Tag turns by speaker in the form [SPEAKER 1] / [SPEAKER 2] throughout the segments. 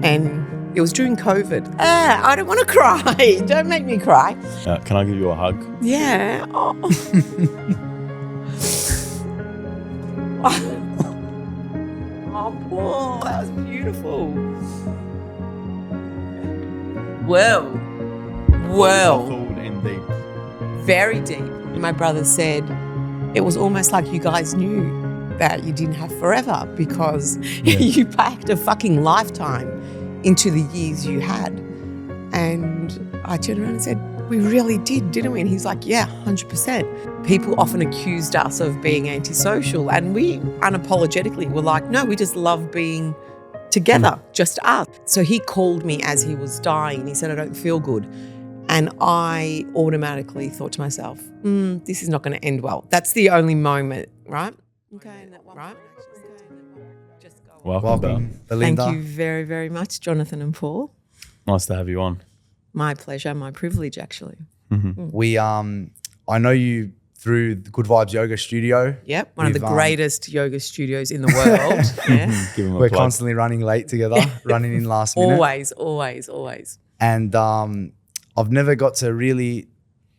[SPEAKER 1] And it was during COVID. I don't want to cry. Don't make me cry.
[SPEAKER 2] Can I give you a hug?
[SPEAKER 1] Yeah. Oh. Oh, Paul, that was beautiful. Well.
[SPEAKER 2] Cold and deep.
[SPEAKER 1] Very deep. My brother said it was almost like you guys knew that you didn't have forever because you packed a fucking lifetime into the years you had. And I turned around and said, we really did, didn't we? And he's like, yeah, 100%. People often accused us of being antisocial, and we unapologetically were like, no, we just love being together, just us. So he called me as he was dying and he said, I don't feel good. And I automatically thought to myself, this is not going to end well. That's the only moment, right? Okay, right?
[SPEAKER 2] Welcome,
[SPEAKER 3] Belinda.
[SPEAKER 1] Thank you very, very much, Jonathan and Paul.
[SPEAKER 2] Nice to have you on.
[SPEAKER 1] My pleasure, my privilege, actually.
[SPEAKER 3] We I know you through the Good Vibes Yoga Studio.
[SPEAKER 1] Yep, one of the greatest yoga studios in the world. Yeah.
[SPEAKER 2] Give him a
[SPEAKER 3] We're
[SPEAKER 2] plug.
[SPEAKER 3] constantly running late together, running in last minute.
[SPEAKER 1] Always.
[SPEAKER 3] And I've never got to really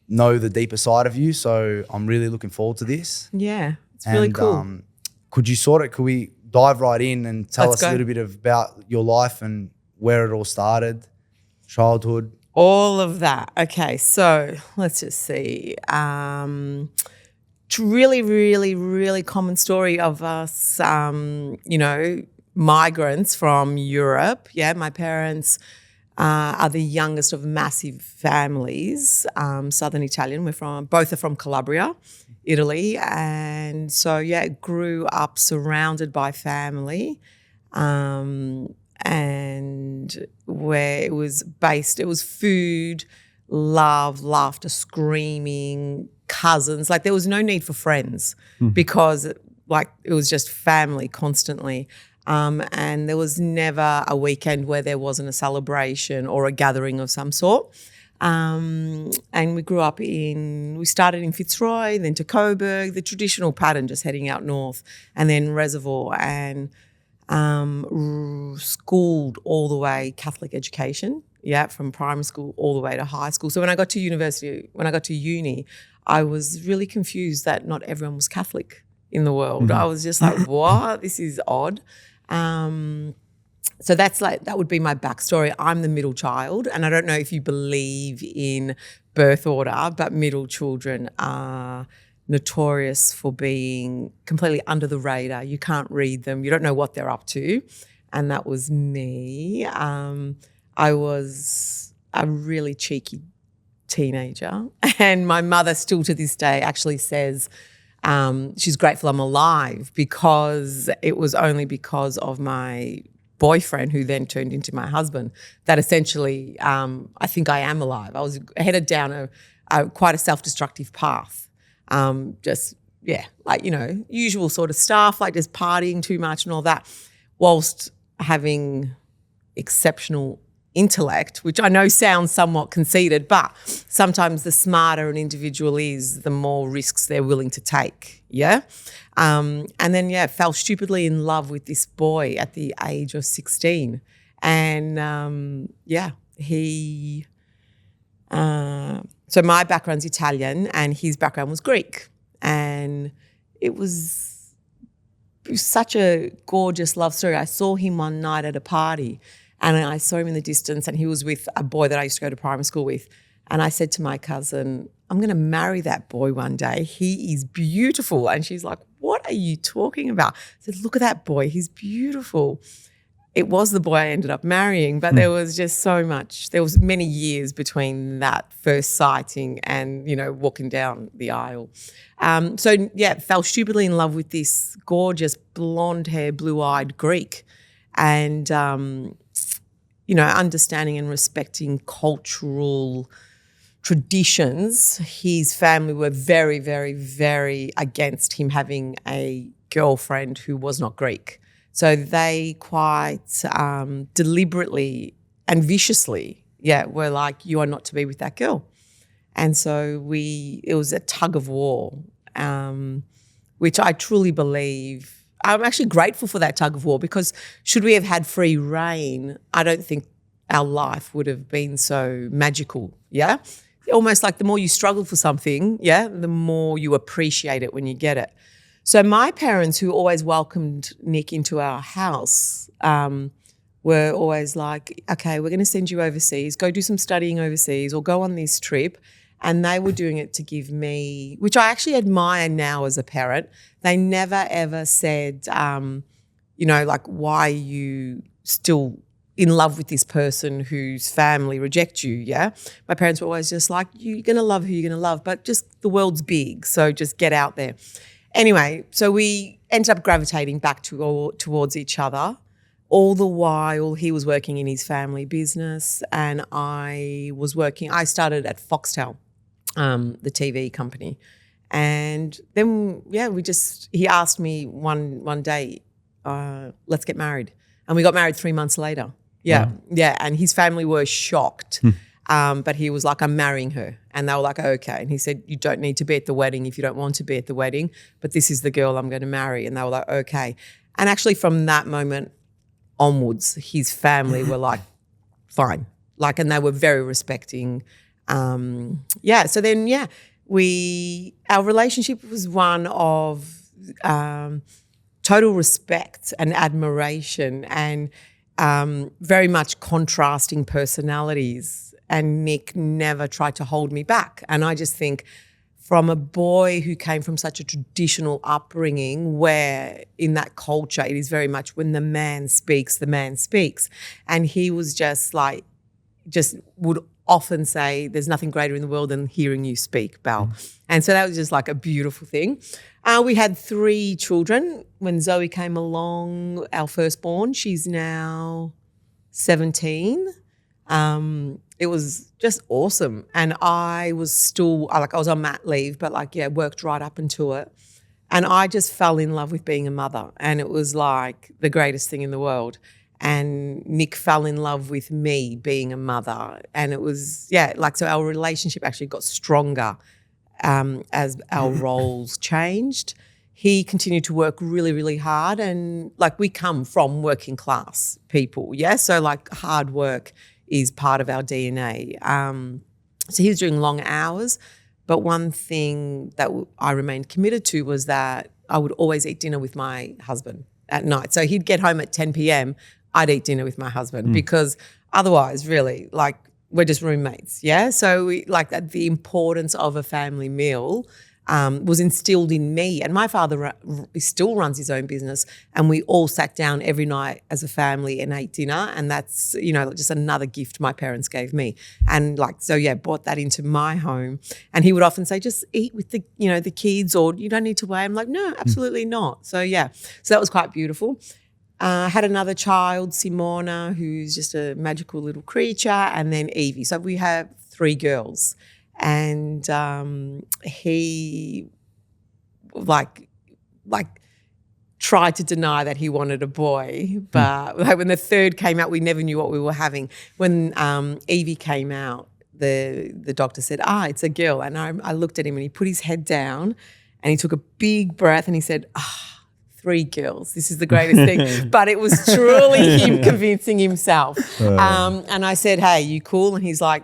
[SPEAKER 3] know the deeper side of you, so I'm really looking forward to this.
[SPEAKER 1] Yeah, it's really cool.
[SPEAKER 3] Could we dive right in and tell us a little bit about your life and where it all started, childhood?
[SPEAKER 1] All of that. Okay, so let's just see. Really, really, really common story of us, migrants from Europe. Yeah, my parents are the youngest of massive families, Southern Italian. Both are from Calabria, Italy. And so, grew up surrounded by family. And where it was food, love, laughter, screaming, cousins. Like there was no need for friends because it was just family constantly. And there was never a weekend where there wasn't a celebration or a gathering of some sort. And we we started in Fitzroy, then to Coburg, the traditional pattern, just heading out north, and then Reservoir, and schooled all the way Catholic education, from primary school all the way to high school. So when I got to uni, I was really confused that not everyone was Catholic in the world. I was just like, what? This is odd. So that would be my backstory. I'm the middle child, and I don't know if you believe in birth order, but middle children are notorious for being completely under the radar. You can't read them. You don't know what they're up to. And that was me. I was a really cheeky teenager. And my mother still to this day actually says she's grateful I'm alive because it was only because of my boyfriend, who then turned into my husband, that essentially I think I am alive. I was headed down quite a self-destructive path. Usual sort of stuff, like just partying too much and all that, whilst having exceptional intellect, which I know sounds somewhat conceited, but sometimes the smarter an individual is, the more risks they're willing to take, and then, fell stupidly in love with this boy at the age of 16. And, so my background's Italian and his background was Greek. And it was such a gorgeous love story. I saw him one night at a party and I saw him in the distance and he was with a boy that I used to go to primary school with. And I said to my cousin, I'm going to marry that boy one day. He is beautiful. And she's like, what are you talking about? I said, look at that boy. He's beautiful. It was the boy I ended up marrying, but there was just so much. There was many years between that first sighting and, walking down the aisle. Fell stupidly in love with this gorgeous blonde hair, blue-eyed Greek. And, understanding and respecting cultural traditions, his family were very, very, very against him having a girlfriend who was not Greek. So they quite deliberately and viciously, were like, you are not to be with that girl. And so it was a tug of war, which I truly believe I'm actually grateful for that tug of war, because should we have had free reign, I don't think our life would have been so magical, yeah? Almost like the more you struggle for something, yeah, the more you appreciate it when you get it. So my parents, who always welcomed Nick into our house, were always like, okay, we're going to send you overseas, go do some studying overseas or go on this trip. And they were doing it to give me, which I actually admire now as a parent. They never ever said, like, why are you still in love with this person whose family reject you, yeah? My parents were always just like, you're going to love who you're going to love, but just the world's big, so just get out there. Anyway, so we ended up gravitating back towards each other. All the while, he was working in his family business and I started at Foxtel, the TV company. And then, he asked me one day, let's get married. And we got married 3 months later. Yeah, wow. Yeah. And his family were shocked. But he was like, I'm marrying her. And they were like, okay. And he said, you don't need to be at the wedding if you don't want to be at the wedding, but this is the girl I'm going to marry. And they were like, okay. And actually from that moment onwards, his family were like, fine. Like, and they were very respecting. So then, our relationship was one of total respect and admiration and very much contrasting personalities. And Nick never tried to hold me back. And I just think from a boy who came from such a traditional upbringing where in that culture it is very much when the man speaks, the man speaks. And he was just would often say, there's nothing greater in the world than hearing you speak, Belle. And so that was just like a beautiful thing. We had 3 children. When Zoe came along, our firstborn, she's now 17. It was just awesome. And I was I was on mat leave, but worked right up into it. And I just fell in love with being a mother. And it was like the greatest thing in the world. And Nick fell in love with me being a mother. And it was, so our relationship actually got stronger as our roles changed. He continued to work really, really hard. And we come from working class people, yeah? So hard work is part of our DNA. So he was doing long hours. But one thing that I remained committed to was that I would always eat dinner with my husband at night. So he'd get home at 10 p.m., I'd eat dinner with my husband because otherwise, really, we're just roommates, yeah? So the importance of a family meal was instilled in me. And my father still runs his own business, and we all sat down every night as a family and ate dinner. And that's, just another gift my parents gave me. And brought that into my home. And he would often say, just eat with the kids, or you don't need to weigh. I'm like, no, absolutely not. So that was quite beautiful. Had another child, Simona, who's just a magical little creature, and then Evie. So we have 3 girls. And he tried to deny that he wanted a boy, but when the 3rd came out, we never knew what we were having. When Evie came out, the doctor said, it's a girl. And I looked at him and he put his head down and he took a big breath and he said, 3 girls, this is the greatest thing. But it was truly him convincing himself. And I said, hey, you cool? And he's like,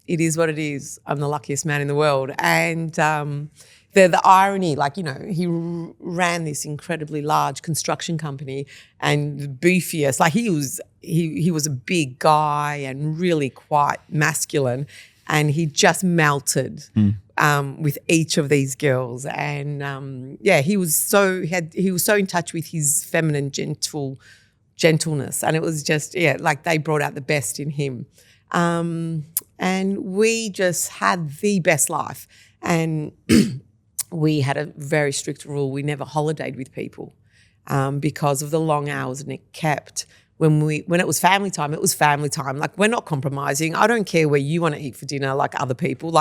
[SPEAKER 1] it is what it is. I'm the luckiest man in the world. And the irony, he ran this incredibly large construction company and the beefiest. He was a big guy and really quite masculine, and he just melted with each of these girls. And he was so in touch with his feminine gentleness, and it was just they brought out the best in him. And we just had the best life. And we had a very strict rule. We never holidayed with people because of the long hours Nick kept. When it was family time, it was family time. We're not compromising. I don't care where you want to eat for dinner like other people.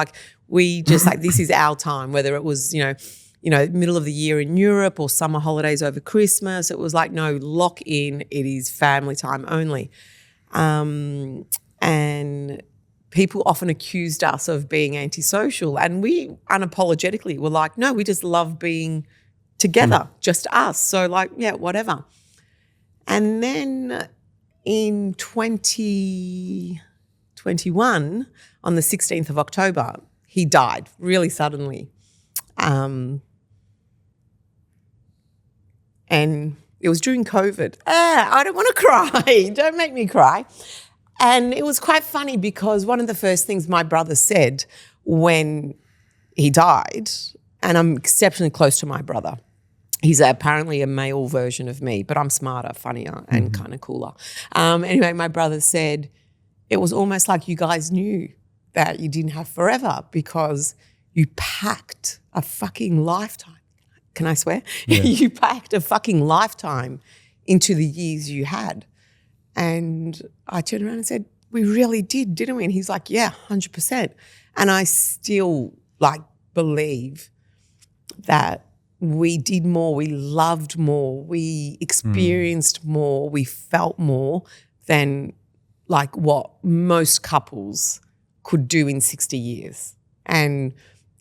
[SPEAKER 1] We just this is our time, whether it was, middle of the year in Europe or summer holidays over Christmas. It was no, lock in. It is family time only. And people often accused us of being antisocial, and we unapologetically were like, no, we just love being together, just us. So like, yeah, whatever. And then in 2021, on the 16th of October, he died really suddenly. And it was during COVID. I don't want to cry. Don't make me cry. And it was quite funny because one of the first things my brother said when he died, and I'm exceptionally close to my brother. He's apparently a male version of me, but I'm smarter, funnier, and kind of cooler. Anyway, my brother said, it was almost like you guys knew that you didn't have forever because you packed a fucking lifetime. Can I swear? Yeah. You packed a fucking lifetime into the years you had. And I turned around and said, we really did, didn't we? And he's like, yeah, 100%. And I still like believe that we did more, we loved more, we experienced more, we felt more than like what most couples could do in 60 years. And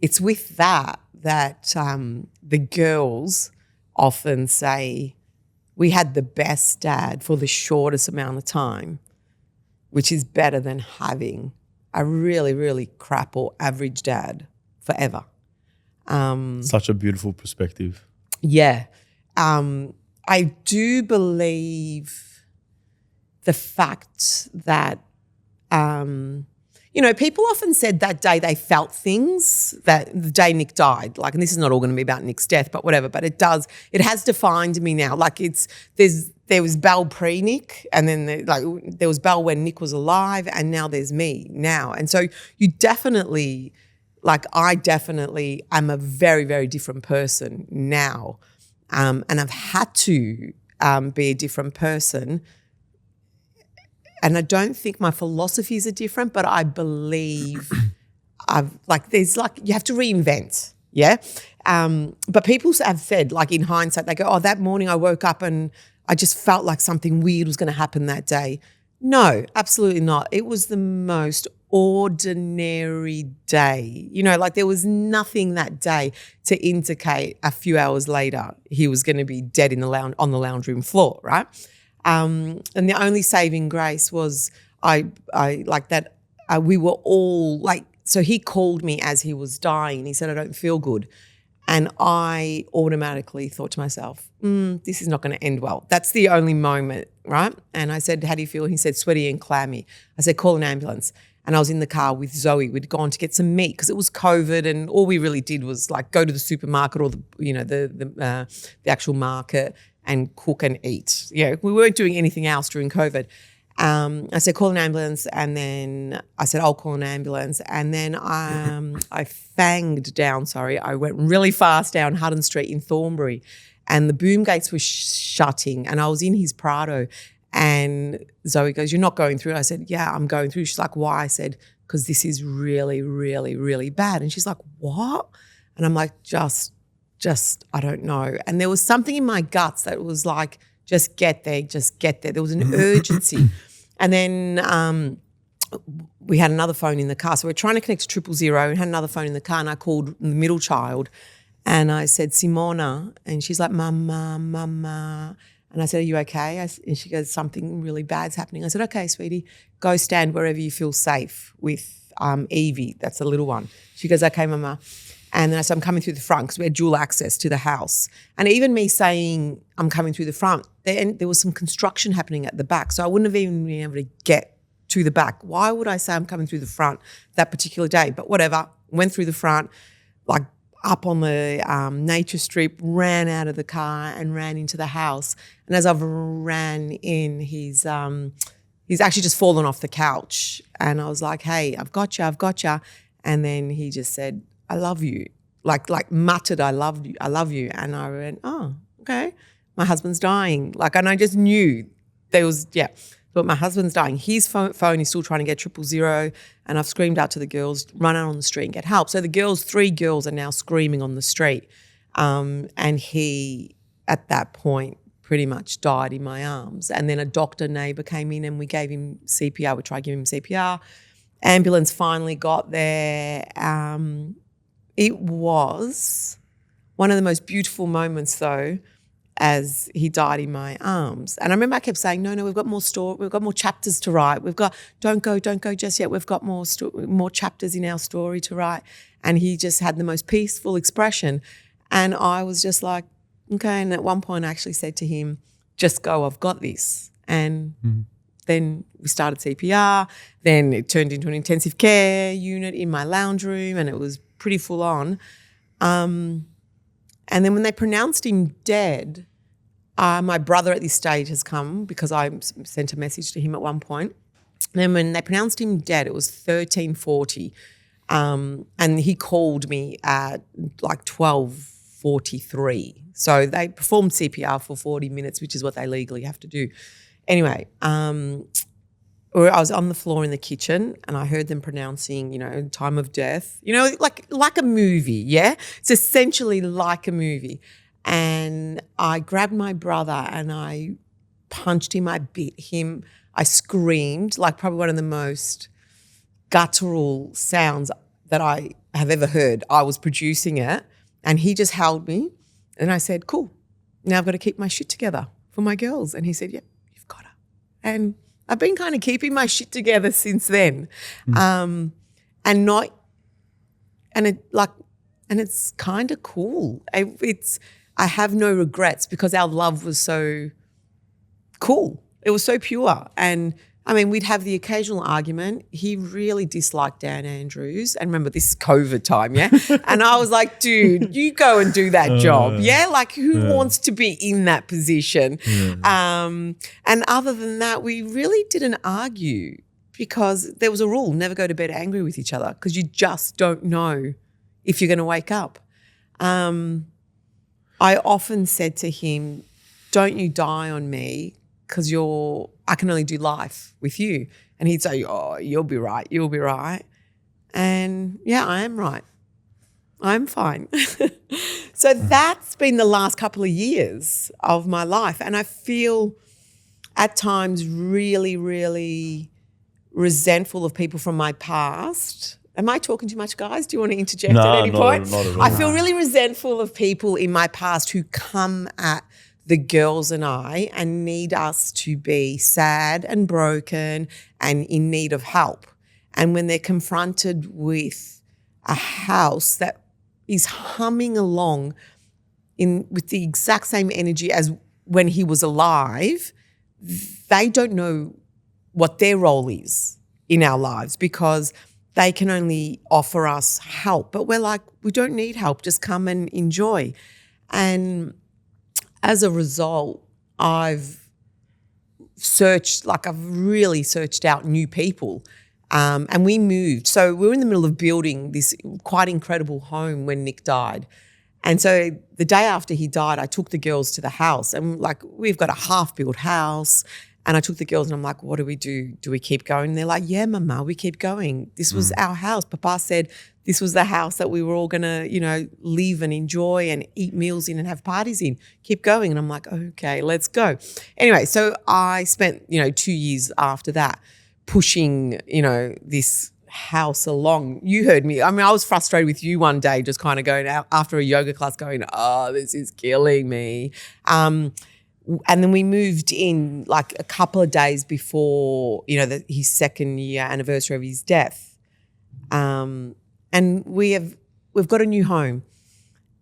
[SPEAKER 1] it's with that the girls often say, we had the best dad for the shortest amount of time, which is better than having a really, really crap or average dad forever.
[SPEAKER 2] Such a beautiful perspective.
[SPEAKER 1] Yeah. I do believe the fact that, people often said that day they felt things, that the day Nick died, like, and this is not all going to be about Nick's death, but whatever, but it has defined me now. Like there was Belle pre-Nick, and then there was Belle when Nick was alive, and now there's me now. And so you definitely, I definitely am a very, very different person now. And I've had to be a different person. And I don't think my philosophies are different, but I believe you have to reinvent, yeah? But people have said, like in hindsight, they go, oh, that morning I woke up and I just felt like something weird was going to happen that day. No, absolutely not. It was the most ordinary day. There was nothing that day to indicate a few hours later he was going to be dead on the lounge room floor, right? And the only saving grace was we were all so he called me as he was dying. He said, I don't feel good. And I automatically thought to myself, this is not going to end well. That's the only moment, right? And I said, how do you feel? He said, sweaty and clammy. I said, call an ambulance. And I was in the car with Zoe. We'd gone to get some meat because it was COVID, and all we really did was go to the supermarket or the actual market and cook and eat. We weren't doing anything else during COVID. I said, call an ambulance, and then I said, I'll call an ambulance. And then I went really fast down Hutton Street in Thornbury, and the boom gates were shutting, and I was in his Prado, and Zoe goes, you're not going through? I said, yeah, I'm going through. She's like, why? I said, because this is really, really, really bad. And she's like, what? And I'm like, just I don't know. And there was something in my guts that was like, just get there. There was an urgency. And then we had another phone in the car. So we're trying to connect to 000 and had another phone in the car, and I called the middle child and I said, Simona. And she's like, Mama. And I said, are you okay? And she goes, something really bad's happening. I said, okay, sweetie, go stand wherever you feel safe with Evie. That's the little one. She goes, okay, Mama. And then I said, I'm coming through the front because we had dual access to the house. And even me saying I'm coming through the front, there was some construction happening at the back. So I wouldn't have even been able to get to the back. Why would I say I'm coming through the front that particular day? But whatever, went through the front, up on the nature strip, ran out of the car and ran into the house. And as I've ran in, he's actually just fallen off the couch. And I was like, hey, I've got you. And then he just said, I love you, like muttered, I love you. And I went, oh, okay, my husband's dying. And I just knew but my husband's dying. His phone is still trying to get 000, and I've screamed out to the girls, run out on the street and get help. So the 3 girls are now screaming on the street. And he, at that point, pretty much died in my arms. And then a neighbour came in and we gave him CPR. We tried giving him CPR. Ambulance finally got there. It was one of the most beautiful moments though, as he died in my arms. And I remember I kept saying, no, we've got more chapters to write. Don't go just yet. We've got more chapters in our story to write. And he just had the most peaceful expression. And I was just like, okay. And at one point I actually said to him, just go, I've got this. And then we started CPR. Then it turned into an intensive care unit in my lounge room, and it was pretty full on. And then when they pronounced him dead, my brother at this stage has come because I sent a message to him at one point. And then when they pronounced him dead, it was 13:40. And he called me at like 12:43. So they performed CPR for 40 minutes, which is what they legally have to do. Anyway, I was on the floor in the kitchen and I heard them pronouncing, time of death, like a movie, yeah? It's essentially like a movie. And I grabbed my brother and I punched him, I bit him, I screamed, like probably one of the most guttural sounds that I have ever heard. I was producing it and he just held me and I said, cool, now I've got to keep my shit together for my girls. And he said, yep, you've got to. And I've been kind of keeping my shit together since then. It's kind of cool. I have no regrets because our love was so cool. It was so pure. And I mean, we'd have the occasional argument. He really disliked Dan Andrews. And remember, this is COVID time, yeah? And I was like, dude, you go and do that job, yeah? Like who wants to be in that position? And other than that, we really didn't argue because there was a rule, never go to bed angry with each other because you just don't know if you're going to wake up. I often said to him, don't you die on me because I can only do life with you. And he'd say, oh, you'll be right. And yeah, I am right. I'm fine. So that's been the last couple of years of my life. And I feel at times really, really resentful of people from my past. Am I talking too much, guys? Do you want to interject at any point?
[SPEAKER 2] Not at all.
[SPEAKER 1] I feel really resentful of people in my past who come at the girls and I and need us to be sad and broken and in need of help. And when they're confronted with a house that is humming along with the exact same energy as when he was alive, they don't know what their role is in our lives because they can only offer us help. But we're like, we don't need help, just come and enjoy. And as a result, I've really searched out new people. And we moved. So we were in the middle of building this quite incredible home when Nick died. And so the day after he died, I took the girls to the house and we've got a half-built house. And I took the girls and I'm like, what do we do? Do we keep going? And they're like, yeah, Mama, we keep going. This was our house. Papa said this was the house that we were all going to, live and enjoy and eat meals in and have parties in. Keep going. And I'm like, okay, let's go. Anyway, so I spent, 2 years after that pushing, this house along. You heard me. I mean, I was frustrated with you one day just kind of going out after a yoga class going, oh, this is killing me. And then we moved in like a couple of days before, his second year anniversary of his death. And we've got a new home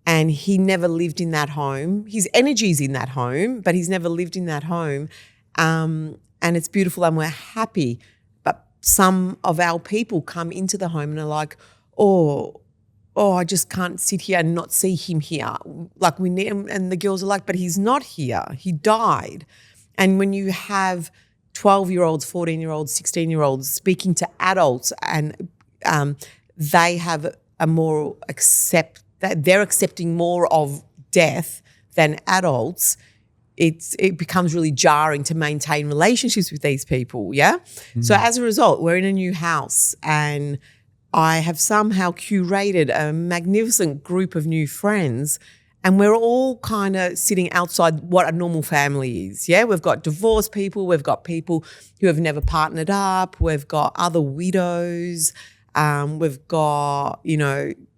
[SPEAKER 1] and he never lived in that home. His energy's in that home, but he's never lived in that home. And it's beautiful and we're happy. But some of our people come into the home and are like, oh, I just can't sit here and not see him here. Like we need him. And the girls are like, but he's not here. He died. And when you have 12-year-olds, 14-year-olds, 16-year-olds speaking to adults and they have they're accepting more of death than adults, it becomes really jarring to maintain relationships with these people, yeah? So as a result, we're in a new house and I have somehow curated a magnificent group of new friends and we're all kind of sitting outside what a normal family is, yeah? We've got divorced people, we've got people who have never partnered up, we've got other widows, we've got,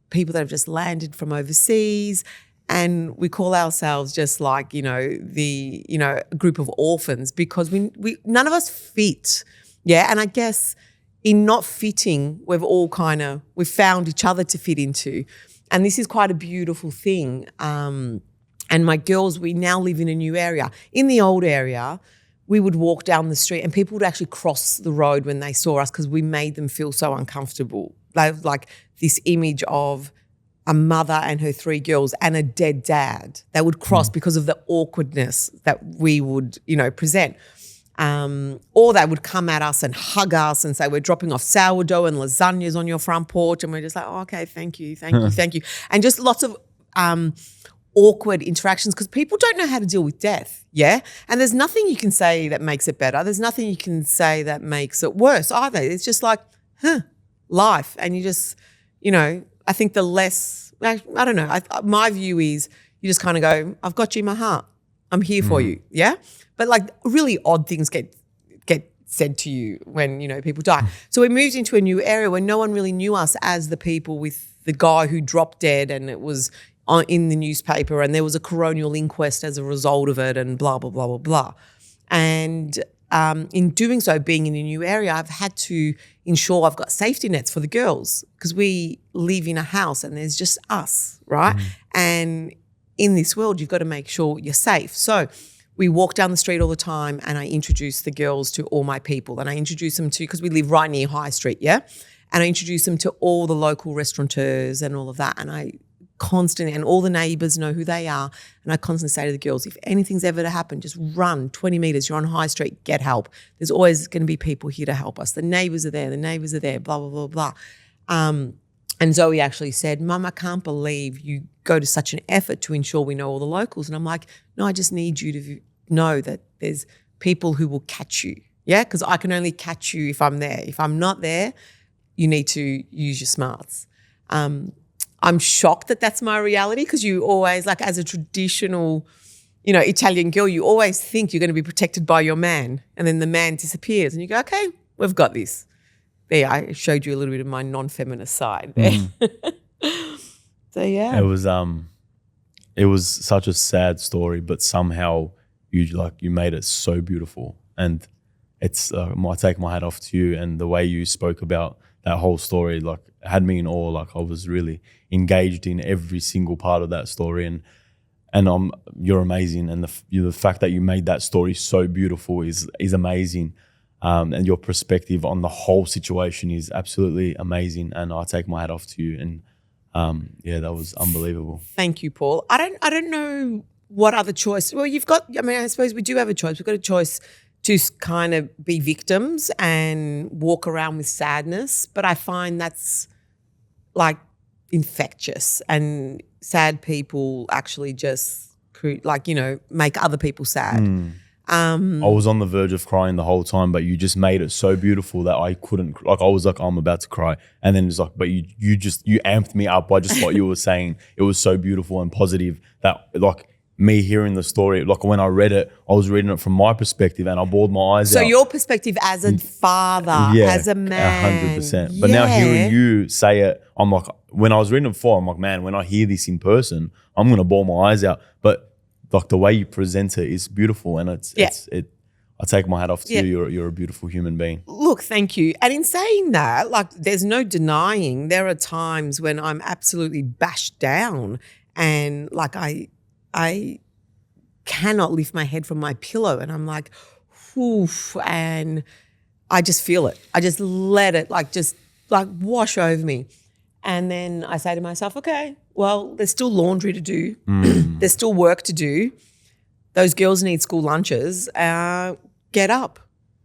[SPEAKER 1] people that have just landed from overseas And we call ourselves just like, a group of orphans because we none of us fit. Yeah. And I guess in not fitting, we've found each other to fit into. And this is quite a beautiful thing. And my girls, we now live in a new area. In the old area, we would walk down the street and people would actually cross the road when they saw us because we made them feel so uncomfortable. Like this image of a mother and her 3 girls and a dead dad. They would cross because of the awkwardness that we would, present. Or they would come at us and hug us and say, we're dropping off sourdough and lasagnas on your front porch. And we're just like, oh, okay, thank you. And just lots of awkward interactions because people don't know how to deal with death, yeah? And there's nothing you can say that makes it better. There's nothing you can say that makes it worse either. It's just like, life. And you just, I think the less, I don't know, my view is you just kind of go, I've got you in my heart. I'm here for you, yeah? But like really odd things get said to you when, people die. So we moved into a new area where no one really knew us as the people with the guy who dropped dead and it was in the newspaper and there was a coronial inquest as a result of it and blah, blah, blah, blah, blah. And in doing so, being in a new area, I've had to ensure I've got safety nets for the girls because we live in a house and there's just us, right? And in this world, you've got to make sure you're safe. So we walk down the street all the time and I introduce the girls to all my people and I introduce them to, because we live right near High Street, yeah? And I introduce them to all the local restaurateurs and all of that. And I constantly, and all the neighbours know who they are. And I constantly say to the girls, if anything's ever to happen, just run 20 metres, you're on High Street, get help. There's always going to be people here to help us. The neighbours are there, blah, blah, blah, blah. And Zoe actually said, Mum, I can't believe you go to such an effort to ensure we know all the locals. And I'm like, no, I just need you to know that there's people who will catch you, yeah? Because I can only catch you if I'm there. If I'm not there, you need to use your smarts. I'm shocked that that's my reality because you always, like as a traditional, Italian girl, you always think you're going to be protected by your man and then the man disappears and you go, okay, we've got this. There, I showed you a little bit of my non-feminist side there. So, yeah.
[SPEAKER 2] It was such a sad story, but somehow you made it so beautiful. And it's, I take my hat off to you and the way you spoke about that whole story, like had me in awe. Like I was really engaged in every single part of that story, and you're amazing. And the fact that you made that story so beautiful is amazing. And your perspective on the whole situation is absolutely amazing. And I take my hat off to you. And that was unbelievable.
[SPEAKER 1] Thank you, Paul. I don't know what other choice. Well, you've got. I mean, I suppose we do have a choice. We've got a choice to kind of be victims and walk around with sadness. But I find that's like infectious and sad people actually just make other people sad.
[SPEAKER 2] I was on the verge of crying the whole time, but you just made it so beautiful that I couldn't, I was like, I'm about to cry. And then it's like, but you amped me up by just what you were saying. It was so beautiful and positive that like me hearing the story, like when I read it, I was reading it from my perspective and I bawled my eyes out.
[SPEAKER 1] So your perspective as a father, as a man.
[SPEAKER 2] 100%. But now hearing you say it, I'm like, when I was reading it before, I'm like, man, when I hear this in person, I'm going to bawl my eyes out. But like the way you present it is beautiful, and I take my hat off to you. You're a beautiful human being.
[SPEAKER 1] Look, thank you. And in saying that, like there's no denying there are times when I'm absolutely bashed down and like I cannot lift my head from my pillow and I'm like, oof, and I just feel it. I just let it just wash over me. And then I say to myself, okay, well, there's still laundry to do. There's still work to do. Those girls need school lunches. Get up.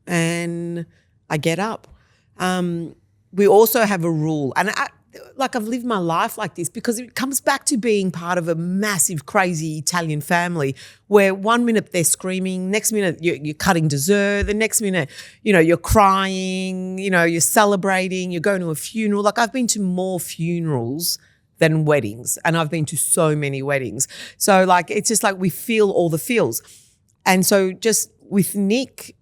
[SPEAKER 1] And I get up. We also have a rule. And I've lived my life like this because it comes back to being part of a massive, crazy Italian family where 1 minute they're screaming, next minute you're cutting dessert, the next minute, you're crying, you're celebrating, you're going to a funeral. Like I've been to more funerals than weddings and I've been to so many weddings. So like it's just like we feel all the feels. And so just with Nick,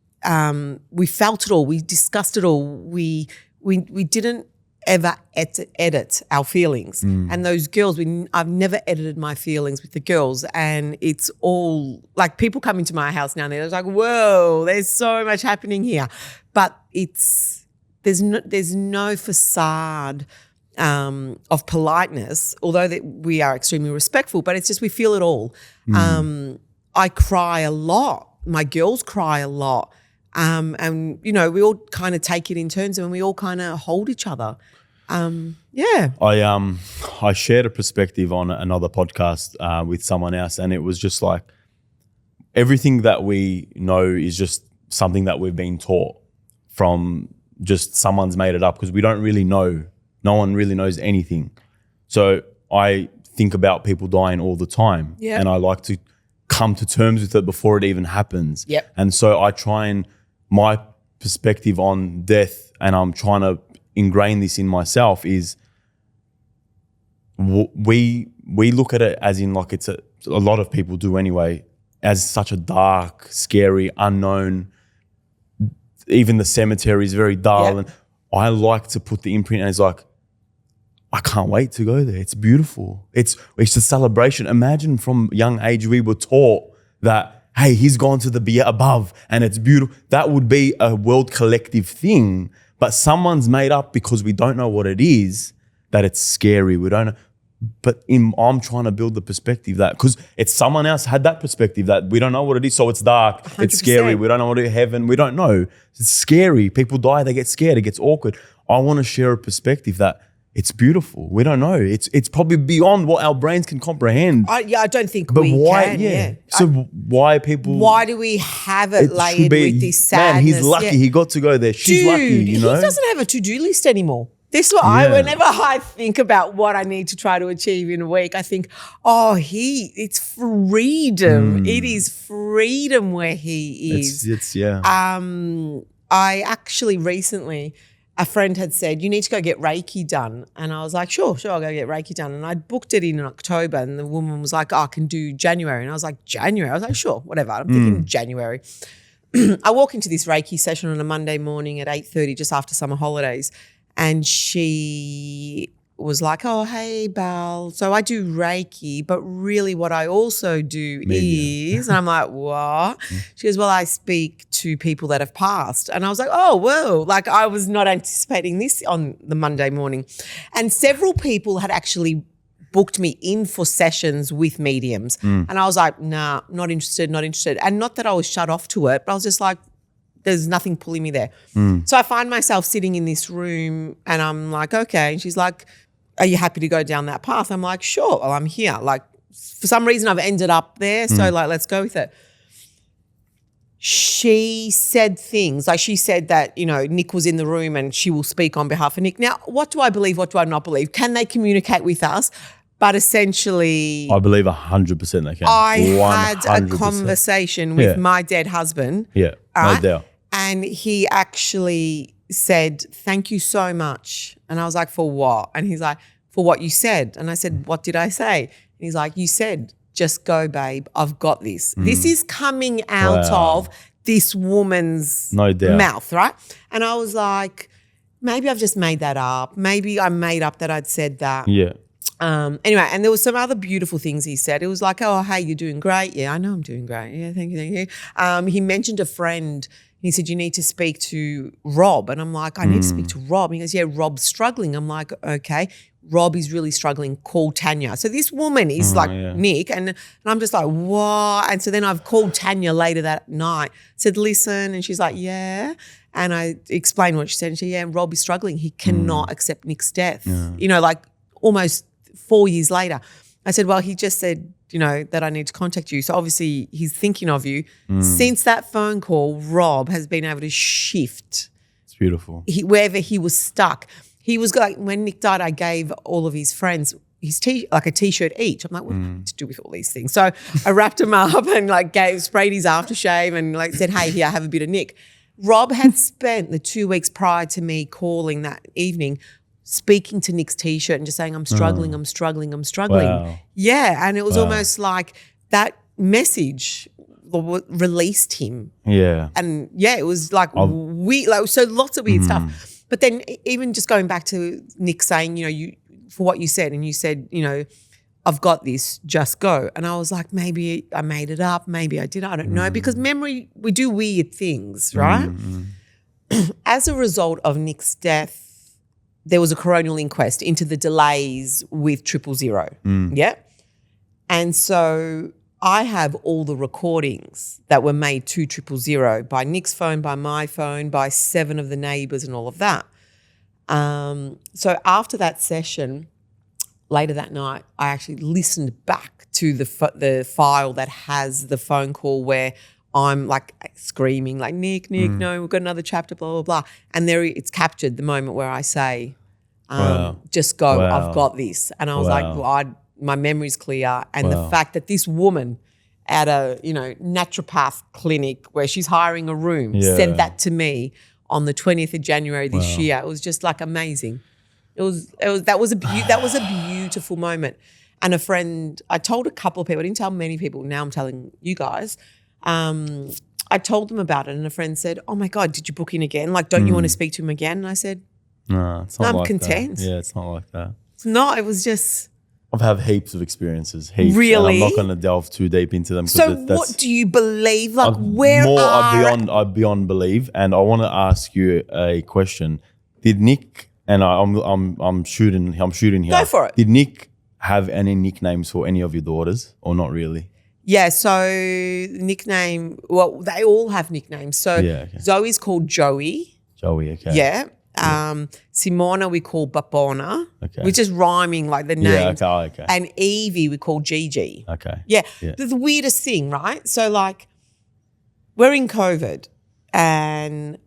[SPEAKER 1] we felt it all, we discussed it all, we didn't ever edit our feelings. And those girls, I've never edited my feelings with the girls, and it's all like people come into my house now and they're like, whoa, there's so much happening here. But there's no facade of politeness, although that we are extremely respectful, but it's just we feel it all. I cry a lot. My girls cry a lot. And, we all kind of take it in turns and we all kind of hold each other.
[SPEAKER 2] I shared a perspective on another podcast with someone else, and it was just like everything that we know is just something that we've been taught from, just someone's made it up, because we don't really know. No one really knows anything. So I think about people dying all the time, and I like to come to terms with it before it even happens. And so I try and my perspective on death, and I'm trying to ingrain this in myself, is we look at it as in like it's a lot of people do anyway, as such a dark, scary, unknown. Even the cemetery is very dull, and I like to put the imprint, and it's like, I can't wait to go there. It's beautiful. It's a celebration. Imagine from young age we were taught that, hey, he's gone to the above and it's beautiful. That would be a world collective thing, but someone's made up because we don't know what it is, that it's scary. We don't know. But I'm trying to build the perspective that, because it's someone else had that perspective that we don't know what it is, so it's dark, 100%. It's scary, we don't know what it is, heaven, we don't know. It's scary. People die, they get scared, it gets awkward. I want to share a perspective that it's beautiful. We don't know. It's probably beyond what our brains can comprehend.
[SPEAKER 1] I don't think we can.
[SPEAKER 2] Yeah. So why people?
[SPEAKER 1] Why do we have it layered with this sadness?
[SPEAKER 2] Man, he's lucky. He got to go there. She's lucky.
[SPEAKER 1] He doesn't have a to-do list anymore. This is what whenever I think about what I need to try to achieve in a week, I think, it's freedom. It is freedom where he is. I actually recently, a friend had said, you need to go get Reiki done. And I was like, sure, I'll go get Reiki done. And I booked it in October, and the woman was like, I can do January. And I was like, January? I was like, sure, whatever. I'm thinking January. I walk into this Reiki session on a Monday morning at 8:30, just after summer holidays. And she was like, oh, hey, Belle. So I do Reiki, but really what I also do is, and I'm like, what? She goes, well, I speak to people that have passed. And I was like, oh, whoa. Like I was not anticipating this on the Monday morning. And several people had actually booked me in for sessions with mediums. And I was like, nah, not interested. And not that I was shut off to it, but I was just like, there's nothing pulling me there. So I find myself sitting in this room and I'm like, okay. And she's like, are you happy to go down that path? I'm like, sure. Well, I'm here. Like for some reason I've ended up there. So like, let's go with it. She said things like she said that, Nick was in the room and she will speak on behalf of Nick. Now, what do I believe? What do I not believe? Can they communicate with us? But essentially,
[SPEAKER 2] I believe 100% they can.
[SPEAKER 1] I had a conversation with my dead husband.
[SPEAKER 2] Yeah, no doubt.
[SPEAKER 1] And he actually said, thank you so much. And I was like, for what? And he's like, for what you said. And I said, what did I say? And he's like, you said, just go, babe. I've got this. This is coming out of this woman's mouth, right? And I was like, maybe I've just made that up. Maybe I made up that I'd said that.
[SPEAKER 2] Yeah.
[SPEAKER 1] Anyway, and there was some other beautiful things he said. It was like, oh, hey, you're doing great. Yeah, I know I'm doing great. Yeah, thank you. He mentioned a friend. He said, you need to speak to Rob. And I'm like, I need to speak to Rob. He goes, yeah, Rob's struggling. I'm like, okay, Rob is really struggling. Call Tanya. So this woman is Nick. And I'm just like, what? And so then I've called Tanya later that night, said, listen. And she's like, yeah. And I explained what she said. And she said, yeah, Rob is struggling. He cannot accept Nick's death. Yeah. Like almost 4 years later. I said, well, he just said, that I need to contact you. So obviously he's thinking of you. Since that phone call, Rob has been able to shift.
[SPEAKER 2] It's beautiful.
[SPEAKER 1] Wherever he was stuck. He was like, when Nick died, I gave all of his friends his like a T-shirt each. I'm like, what do I to do with all these things? So I wrapped him up and like sprayed his aftershave and like said, hey, here, have a bit of Nick. Rob had spent the 2 weeks prior to me calling that evening speaking to Nick's T-shirt and just saying, I'm struggling.
[SPEAKER 2] Wow.
[SPEAKER 1] Yeah, and it was almost like that message released him.
[SPEAKER 2] Yeah.
[SPEAKER 1] And it was like weird, so lots of weird stuff. But then even just going back to Nick saying, you for what you said, and you said, I've got this, just go. And I was like, maybe I made it up, maybe I did, I don't know. Because memory, we do weird things, right? As a result of Nick's death, there was a coronial inquest into the delays with 000. Yeah. And so I have all the recordings that were made to 000 by Nick's phone, by my phone, by 7 of the neighbours and all of that. So after that session, later that night, I actually listened back to the file that has the phone call where I'm like screaming like, Nick, no, we've got another chapter, blah, blah, blah. And there it's captured the moment where I say, just go, I've got this. And I was like, well, my memory's clear. And the fact that this woman at a, naturopath clinic where she's hiring a room said that to me on the 20th of January this year, it was just like amazing. That was a beautiful moment. And a friend, I told a couple of people, I didn't tell many people, now I'm telling you guys. I told them about it and a friend said, oh my God, did you book in again? Like, don't you want to speak to him again? And I said,
[SPEAKER 2] no, it's not
[SPEAKER 1] I'm
[SPEAKER 2] like
[SPEAKER 1] content.
[SPEAKER 2] That. Yeah, it's not like that.
[SPEAKER 1] It's not, it was just.
[SPEAKER 2] I've had heaps of experiences, heaps.
[SPEAKER 1] Really?
[SPEAKER 2] And I'm not going to delve too deep into them.
[SPEAKER 1] So what do you believe? Like
[SPEAKER 2] I beyond believe. And I want to ask you a question. Did Nick, and I'm shooting here.
[SPEAKER 1] Go for it.
[SPEAKER 2] Did Nick have any nicknames for any of your daughters or not really?
[SPEAKER 1] Yeah, so nickname, well, they all have nicknames. So Zoe's called Joey.
[SPEAKER 2] Joey, okay.
[SPEAKER 1] Yeah. Simona we call Bapona, which is rhyming like the name.
[SPEAKER 2] Yeah, okay.
[SPEAKER 1] And Evie we call Gigi.
[SPEAKER 2] Okay.
[SPEAKER 1] Yeah. The weirdest thing, right? So like we're in COVID and,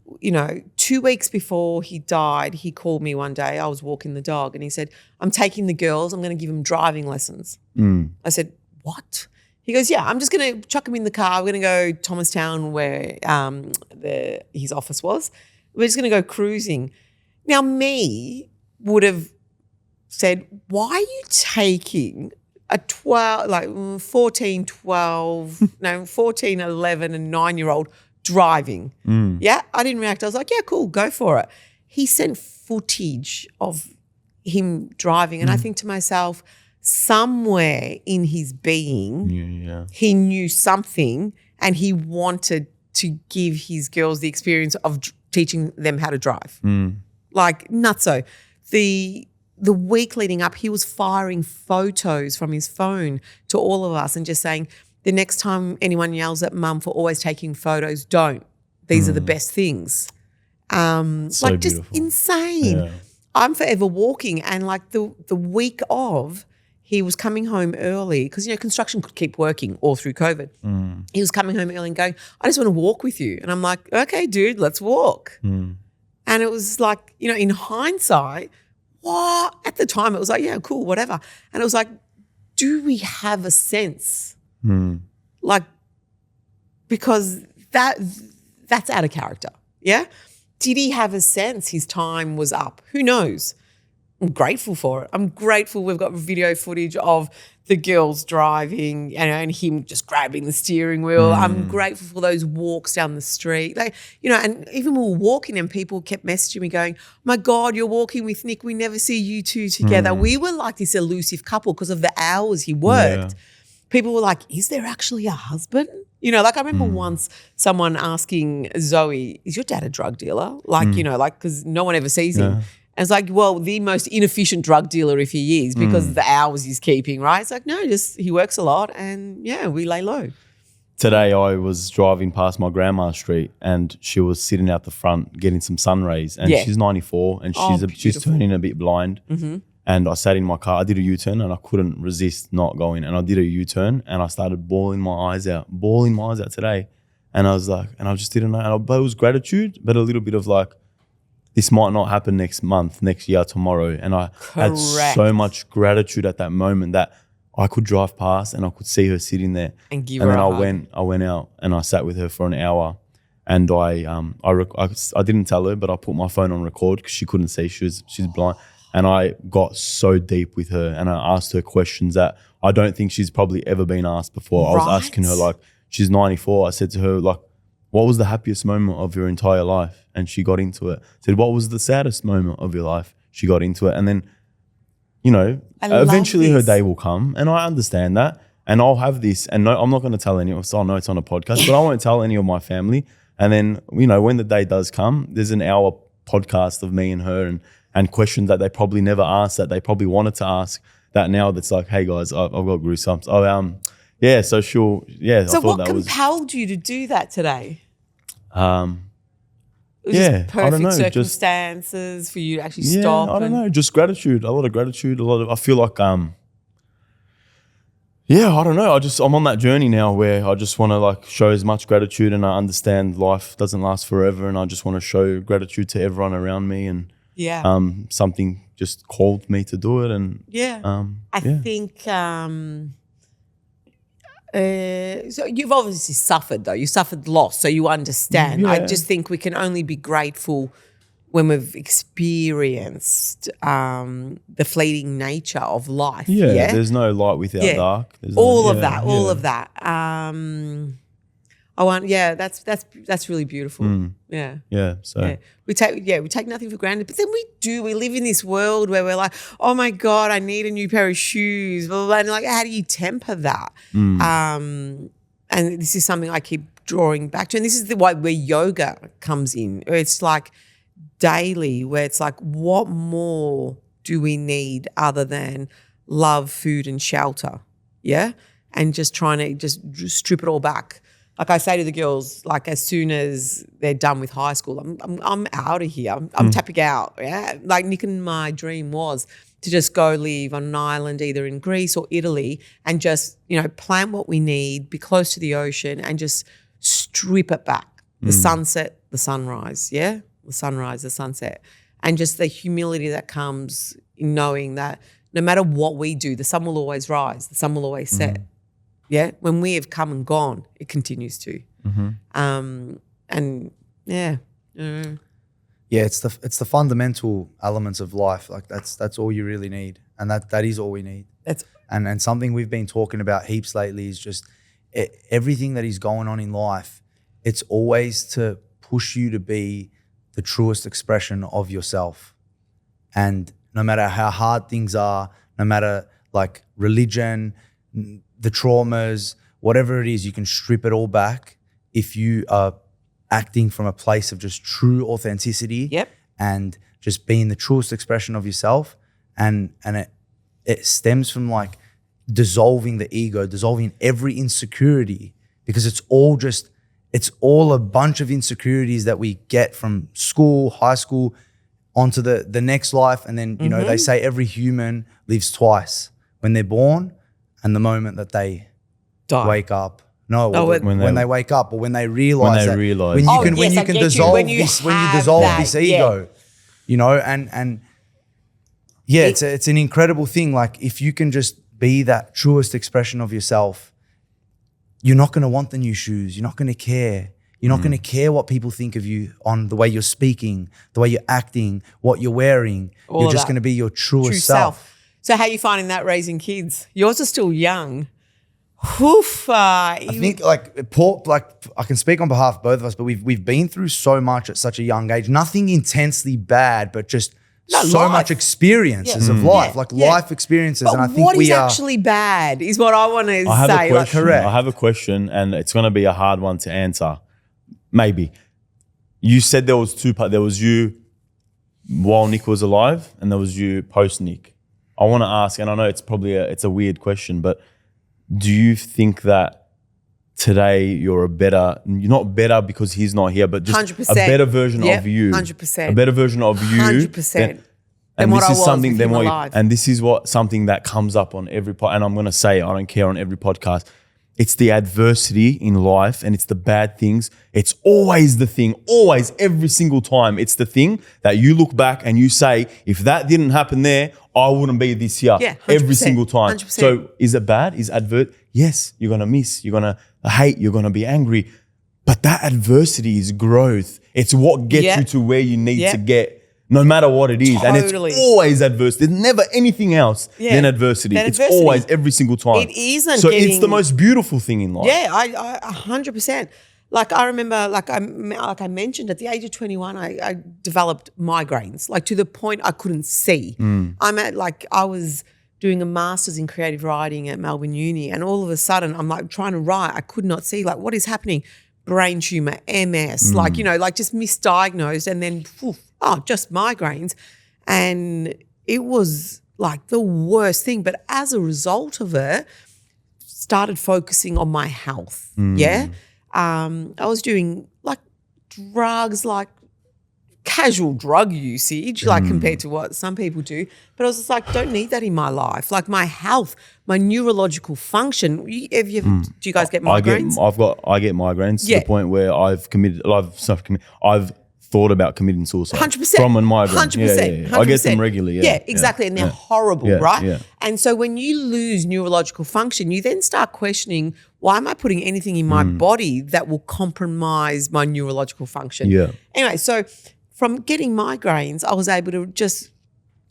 [SPEAKER 1] 2 weeks before he died, he called me one day. I was walking the dog and he said, I'm taking the girls. I'm going to give them driving lessons. I said, what? He goes, yeah, I'm just going to chuck him in the car. We're going to go Thomastown where his office was. We're just going to go cruising. Now, me would have said, why are you taking a 14, 11 and 9-year-old driving? Yeah, I didn't react. I was like, yeah, cool, go for it. He sent footage of him driving and I think to myself, somewhere in his being, he knew something and he wanted to give his girls the experience of teaching them how to drive. Like nutso. The week leading up, he was firing photos from his phone to all of us and just saying, the next time anyone yells at mum for always taking photos, don't. These are the best things.
[SPEAKER 2] So
[SPEAKER 1] like just
[SPEAKER 2] beautiful.
[SPEAKER 1] Insane. Yeah. I'm forever walking and like the week of, he was coming home early because, construction could keep working all through COVID. He was coming home early and going, I just want to walk with you. And I'm like, okay, dude, let's walk. And it was like, in hindsight, what? At the time it was like, yeah, cool, whatever. And it was like, do we have a sense? Like, because that's out of character, yeah? Did he have a sense his time was up? Who knows? I'm grateful for it. I'm grateful we've got video footage of the girls driving and him just grabbing the steering wheel. I'm grateful for those walks down the street. And even we were walking and people kept messaging me going, oh my God, you're walking with Nick. We never see you two together. We were like this elusive couple because of the hours he worked. People were like, is there actually a husband? I remember once someone asking Zoe, is your dad a drug dealer? Because no one ever sees him. And it's like, well, the most inefficient drug dealer if he is because of the hours he's keeping, right? It's like, no, just he works a lot and, we lay low.
[SPEAKER 2] Today I was driving past my grandma's street and she was sitting out the front getting some sun rays and she's 94 and she's turning a bit blind. And I sat in my car. I did a U-turn and I couldn't resist not going. And I did a U-turn and I started bawling my eyes out today. And I was like, and I just didn't know. But it was gratitude, but a little bit of like, this might not happen next month, next year, tomorrow. And I had so much gratitude at that moment that I could drive past and I could see her sitting there.
[SPEAKER 1] And give her a hug.
[SPEAKER 2] I went out and I sat with her for an hour. And I didn't tell her, but I put my phone on record because she couldn't see. She's blind. And I got so deep with her and I asked her questions that I don't think she's probably ever been asked before. I was asking her, like, she's 94. I said to her, like, what was the happiest moment of your entire life? And she got into it. I said, what was the saddest moment of your life? She got into it. And then, you know, eventually her day will come, and I understand that. And I'll have this, and no, I'm not going to tell anyone, so I know it's on a podcast, but I won't tell any of my family. And then, you know, when the day does come, there's an hour podcast of me and her and questions that they probably never asked, that they probably wanted to ask, that now that's like, hey guys, I've got goosebumps. Oh, yeah, so she'll, yeah.
[SPEAKER 1] So
[SPEAKER 2] I thought
[SPEAKER 1] what
[SPEAKER 2] that
[SPEAKER 1] compelled you to do that today?
[SPEAKER 2] Yeah,
[SPEAKER 1] Just perfect
[SPEAKER 2] I don't know,
[SPEAKER 1] circumstances for you to actually stop.
[SPEAKER 2] I don't know, just gratitude, a lot of gratitude, I feel like, yeah, I don't know. I'm on that journey now where I just want to like show as much gratitude, and I understand life doesn't last forever, and I just want to show gratitude to everyone around me, and something just called me to do it, and
[SPEAKER 1] I think so you've obviously suffered though. You suffered loss, so you understand. I just think we can only be grateful when we've experienced the fleeting nature of life. Yeah,
[SPEAKER 2] there's no light without dark. There's
[SPEAKER 1] all of that. That's really beautiful.
[SPEAKER 2] So
[SPEAKER 1] we take nothing for granted, but then we live in this world where we're like, oh my God, I need a new pair of shoes, blah, blah, blah. And like, how do you temper that? And this is something I keep drawing back to, and this is where yoga comes in. It's like daily, where it's like, what more do we need other than love, food, and shelter? Yeah, and just trying to just strip it all back. Like I say to the girls, like as soon as they're done with high school, I'm out of here. I'm tapping out. Yeah, like Nick and my dream was to just go live on an island, either in Greece or Italy, and just, you know, plant what we need, be close to the ocean, and just strip it back. The sunset, the sunrise. Yeah. The sunrise, the sunset, and just the humility that comes in knowing that no matter what we do, the sun will always rise, the sun will always set. Yeah, when we have come and gone, it continues to.
[SPEAKER 3] It's the fundamental elements of life. Like that's all you really need, and that is all we need. And something we've been talking about heaps lately is just everything that is going on in life. It's always to push you to be the truest expression of yourself. And no matter how hard things are, no matter like religion, the traumas, whatever it is, you can strip it all back if you are acting from a place of just true authenticity and just being the truest expression of yourself. And it stems from like dissolving the ego, dissolving every insecurity, because it's all a bunch of insecurities that we get from school, high school, onto the next life. And then, you know, they say every human lives twice, when they're born and the moment that they wake up. When they wake up, or when they realize when you can dissolve this ego, you know, and it's an incredible thing. Like if you can just be that truest expression of yourself, you're not going to want the new shoes. You're not going to care. You're not going to care what people think of you on the way you're speaking, the way you're acting, what you're wearing. You're just going to be your truest self.
[SPEAKER 1] So how are you finding that raising kids? Yours are still young. I
[SPEAKER 3] think Paul, I can speak on behalf of both of us, but we've been through so much at such a young age. Nothing intensely bad, but just much experiences of life, life experiences.
[SPEAKER 1] But
[SPEAKER 3] and I think
[SPEAKER 1] what is actually bad is what I want to say.
[SPEAKER 2] I have a question, and it's going to be a hard one to answer. Maybe. You said there was two parts. There was you while Nick was alive, and there was you post Nick. I want to ask, and I know it's probably it's a weird question, but do you think that today you're not better because he's not here, but just 100%. A better version of you.
[SPEAKER 1] 100%.
[SPEAKER 2] A better version of you.
[SPEAKER 1] 100%. And this is something
[SPEAKER 2] and this is something that comes up on every podcast, and I'm going to say, I don't care, on every podcast. It's the adversity in life, and it's the bad things. It's always the thing, always, every single time. It's the thing that you look back and you say, if that didn't happen there, I wouldn't be this here.
[SPEAKER 1] Yeah,
[SPEAKER 2] every single time.
[SPEAKER 1] 100%.
[SPEAKER 2] So is it bad? Is advert? Yes, you're going to miss. You're going to hate. You're going to be angry. But that adversity is growth. It's what gets you to where you need to get. No matter what it is.
[SPEAKER 1] Totally.
[SPEAKER 2] And it's always adversity. There's never anything else than adversity. It's always, every single time.
[SPEAKER 1] It isn't.
[SPEAKER 2] So it's the most beautiful thing in life.
[SPEAKER 1] Yeah, I 100%. Like I remember, like I mentioned, at the age of 21, I developed migraines, like to the point I couldn't see. I was doing a master's in creative writing at Melbourne Uni, and all of a sudden I'm like trying to write. I could not see, like, what is happening? Brain tumor, MS, like, you know, like just misdiagnosed, and then just migraines. And it was like the worst thing. But as a result of it, started focusing on my health. Yeah. I was doing like drugs, like casual drug usage, like compared to what some people do. But I was just like, don't need that in my life. Like my health, my neurological function. Do you guys get migraines?
[SPEAKER 2] I get migraines to the point where I've thought about committing suicide.
[SPEAKER 1] 100%.
[SPEAKER 2] From a migraine.
[SPEAKER 1] 100%.
[SPEAKER 2] Yeah. I get them regularly.
[SPEAKER 1] Yeah, exactly. And they're horrible, right?
[SPEAKER 2] Yeah.
[SPEAKER 1] And so when you lose neurological function, you then start questioning, why am I putting anything in my body that will compromise my neurological function?
[SPEAKER 2] Yeah.
[SPEAKER 1] Anyway, so from getting migraines, I was able to just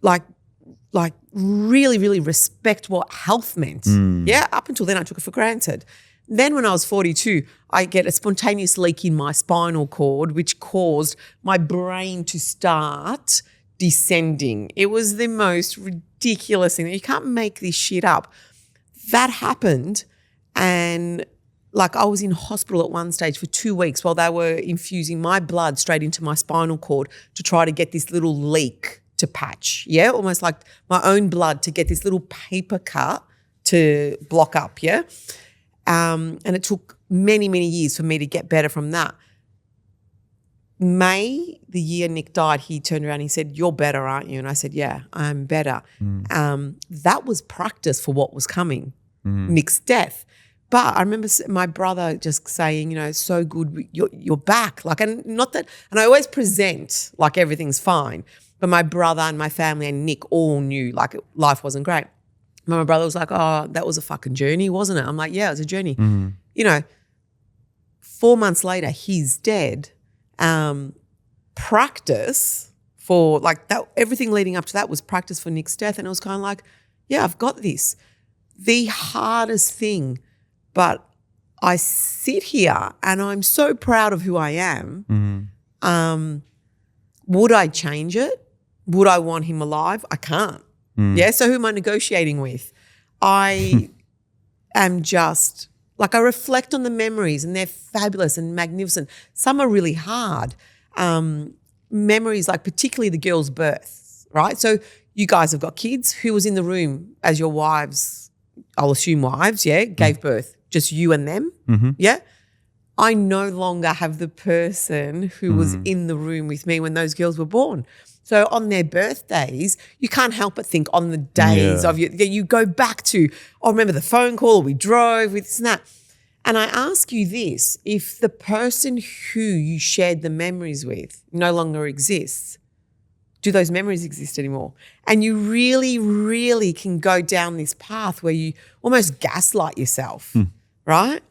[SPEAKER 1] like really, really respect what health meant. Yeah, up until then I took it for granted. Then when I was 42, I get a spontaneous leak in my spinal cord, which caused my brain to start descending. It was the most ridiculous thing. You can't make this shit up. That happened, and like I was in hospital at one stage for 2 weeks while they were infusing my blood straight into my spinal cord to try to get this little leak to patch. Yeah, almost like my own blood to get this little paper cut to block up. Yeah. And it took many, many years for me to get better from that. May, the year Nick died, he turned around and he said, "You're better, aren't you?" And I said, "Yeah, I'm better." That was practice for what was coming, Nick's death. But I remember my brother just saying, you know, "So good, you're back." Like, and not that, and I always present like everything's fine. But my brother and my family and Nick all knew like life wasn't great. My brother was like, "Oh, that was a fucking journey, wasn't it?" I'm like, "Yeah, it was a journey." You know, 4 months later, he's dead. Practice for like that, everything leading up to that was practice for Nick's death. And it was kind of like, yeah, I've got this. The hardest thing, but I sit here and I'm so proud of who I am. Would I change it? Would I want him alive? I can't. Yeah, so who am I negotiating with? I am just, like I reflect on the memories and they're fabulous and magnificent. Some are really hard. Memories like particularly the girls' births, right? So you guys have got kids. Who was in the room as your wives, I'll assume wives, yeah, gave birth? Just you and them, yeah? I no longer have the person who was in the room with me when those girls were born. So on their birthdays, you can't help but think on the days of you go back to, remember the phone call, we drove with this and that. And I ask you this, if the person who you shared the memories with no longer exists, do those memories exist anymore? And you really, really can go down this path where you almost gaslight yourself, right?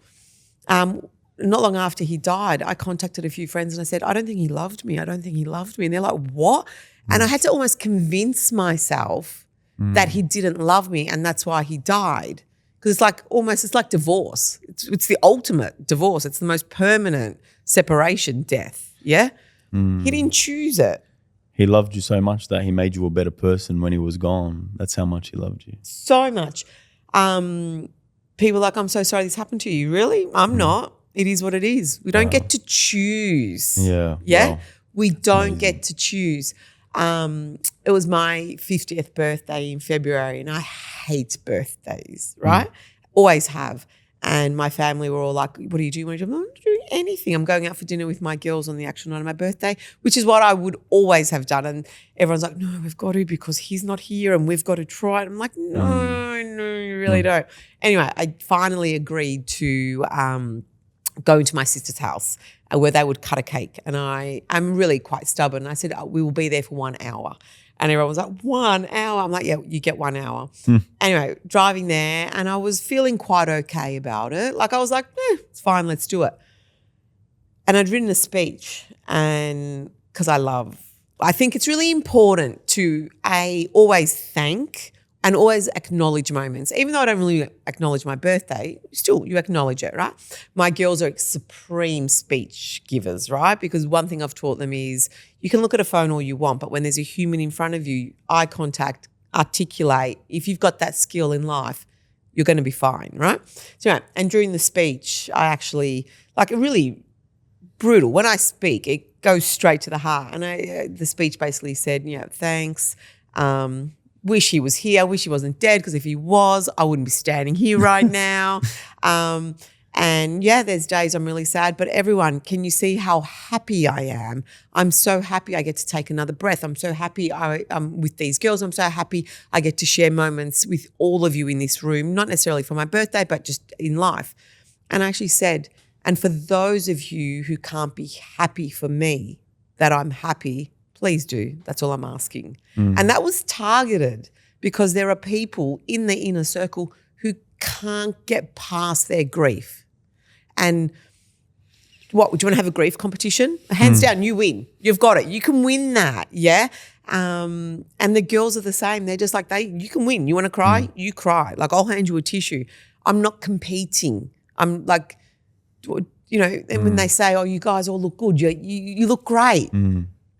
[SPEAKER 1] Not long after he died, I contacted a few friends and I said, "I don't think he loved me. I don't think he loved me." And they're like, "What?" And I had to almost convince myself that he didn't love me and that's why he died. Because it's like it's like divorce. It's the ultimate divorce. It's the most permanent separation, death, yeah? He didn't choose it.
[SPEAKER 2] He loved you so much that he made you a better person when he was gone. That's how much he loved you.
[SPEAKER 1] So much. People are like, "I'm so sorry this happened to you." Really? I'm not. It is what it is. We don't get to choose. Yeah?
[SPEAKER 2] Wow.
[SPEAKER 1] We don't get to choose. It was my 50th birthday in February and I hate birthdays, right? Always have. And my family were all like, "What do you do?" I'm not doing anything. I'm going out for dinner with my girls on the actual night of my birthday, which is what I would always have done. And everyone's like, "No, we've got to because he's not here and we've got to try it." I'm like, no, you really don't. Anyway, I finally agreed to go into my sister's house where they would cut a cake. And I'm really quite stubborn. I said, "We will be there for 1 hour." And everyone was like, 1 hour? I'm like, "Yeah, you get 1 hour." Anyway, driving there and I was feeling quite okay about it. Like I was like, it's fine, let's do it. And I'd written a speech and because I think it's really important to always thank and always acknowledge moments. Even though I don't really acknowledge my birthday, still you acknowledge it, right? My girls are supreme speech givers, right? Because one thing I've taught them is you can look at a phone all you want, but when there's a human in front of you, eye contact, articulate, if you've got that skill in life, you're going to be fine, right? So, right, and during the speech, I actually, like, really brutal. When I speak, it goes straight to the heart. And the speech basically said, thanks. Wish he was here. Wish he wasn't dead, because if he was, I wouldn't be standing here right now. And there's days I'm really sad, but everyone, can you see how happy I am? I'm so happy I get to take another breath. I'm so happy I'm with these girls. I'm so happy I get to share moments with all of you in this room, not necessarily for my birthday, but just in life. And I actually said, and for those of you who can't be happy for me that I'm happy, please do. That's all I'm asking. And that was targeted because there are people in the inner circle who can't get past their grief. And what, would you want to have a grief competition? Hands down, you win. You've got it. You can win that, yeah? And the girls are the same. They're just like, you can win. You want to cry? You cry. Like, I'll hand you a tissue. I'm not competing. I'm like, and when they say, oh, you guys all look good, you look great.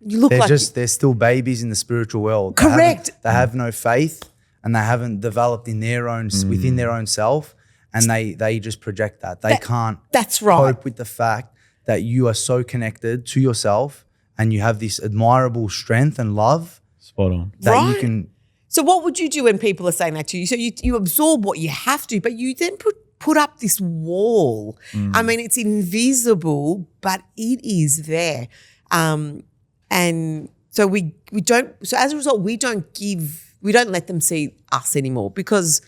[SPEAKER 1] You look
[SPEAKER 3] they're still babies in the spiritual world.
[SPEAKER 1] Correct.
[SPEAKER 3] They have no faith, and they haven't developed in their own within their own self, and they just project that. They can't cope with the fact that you are so connected to yourself and you have this admirable strength and love.
[SPEAKER 2] Spot on.
[SPEAKER 3] That you can.
[SPEAKER 1] So what would you do when people are saying that to you? So you absorb what you have to, but you then put up this wall. I mean, it's invisible, but it is there. And so we don't, so as a result, we don't let them see us anymore because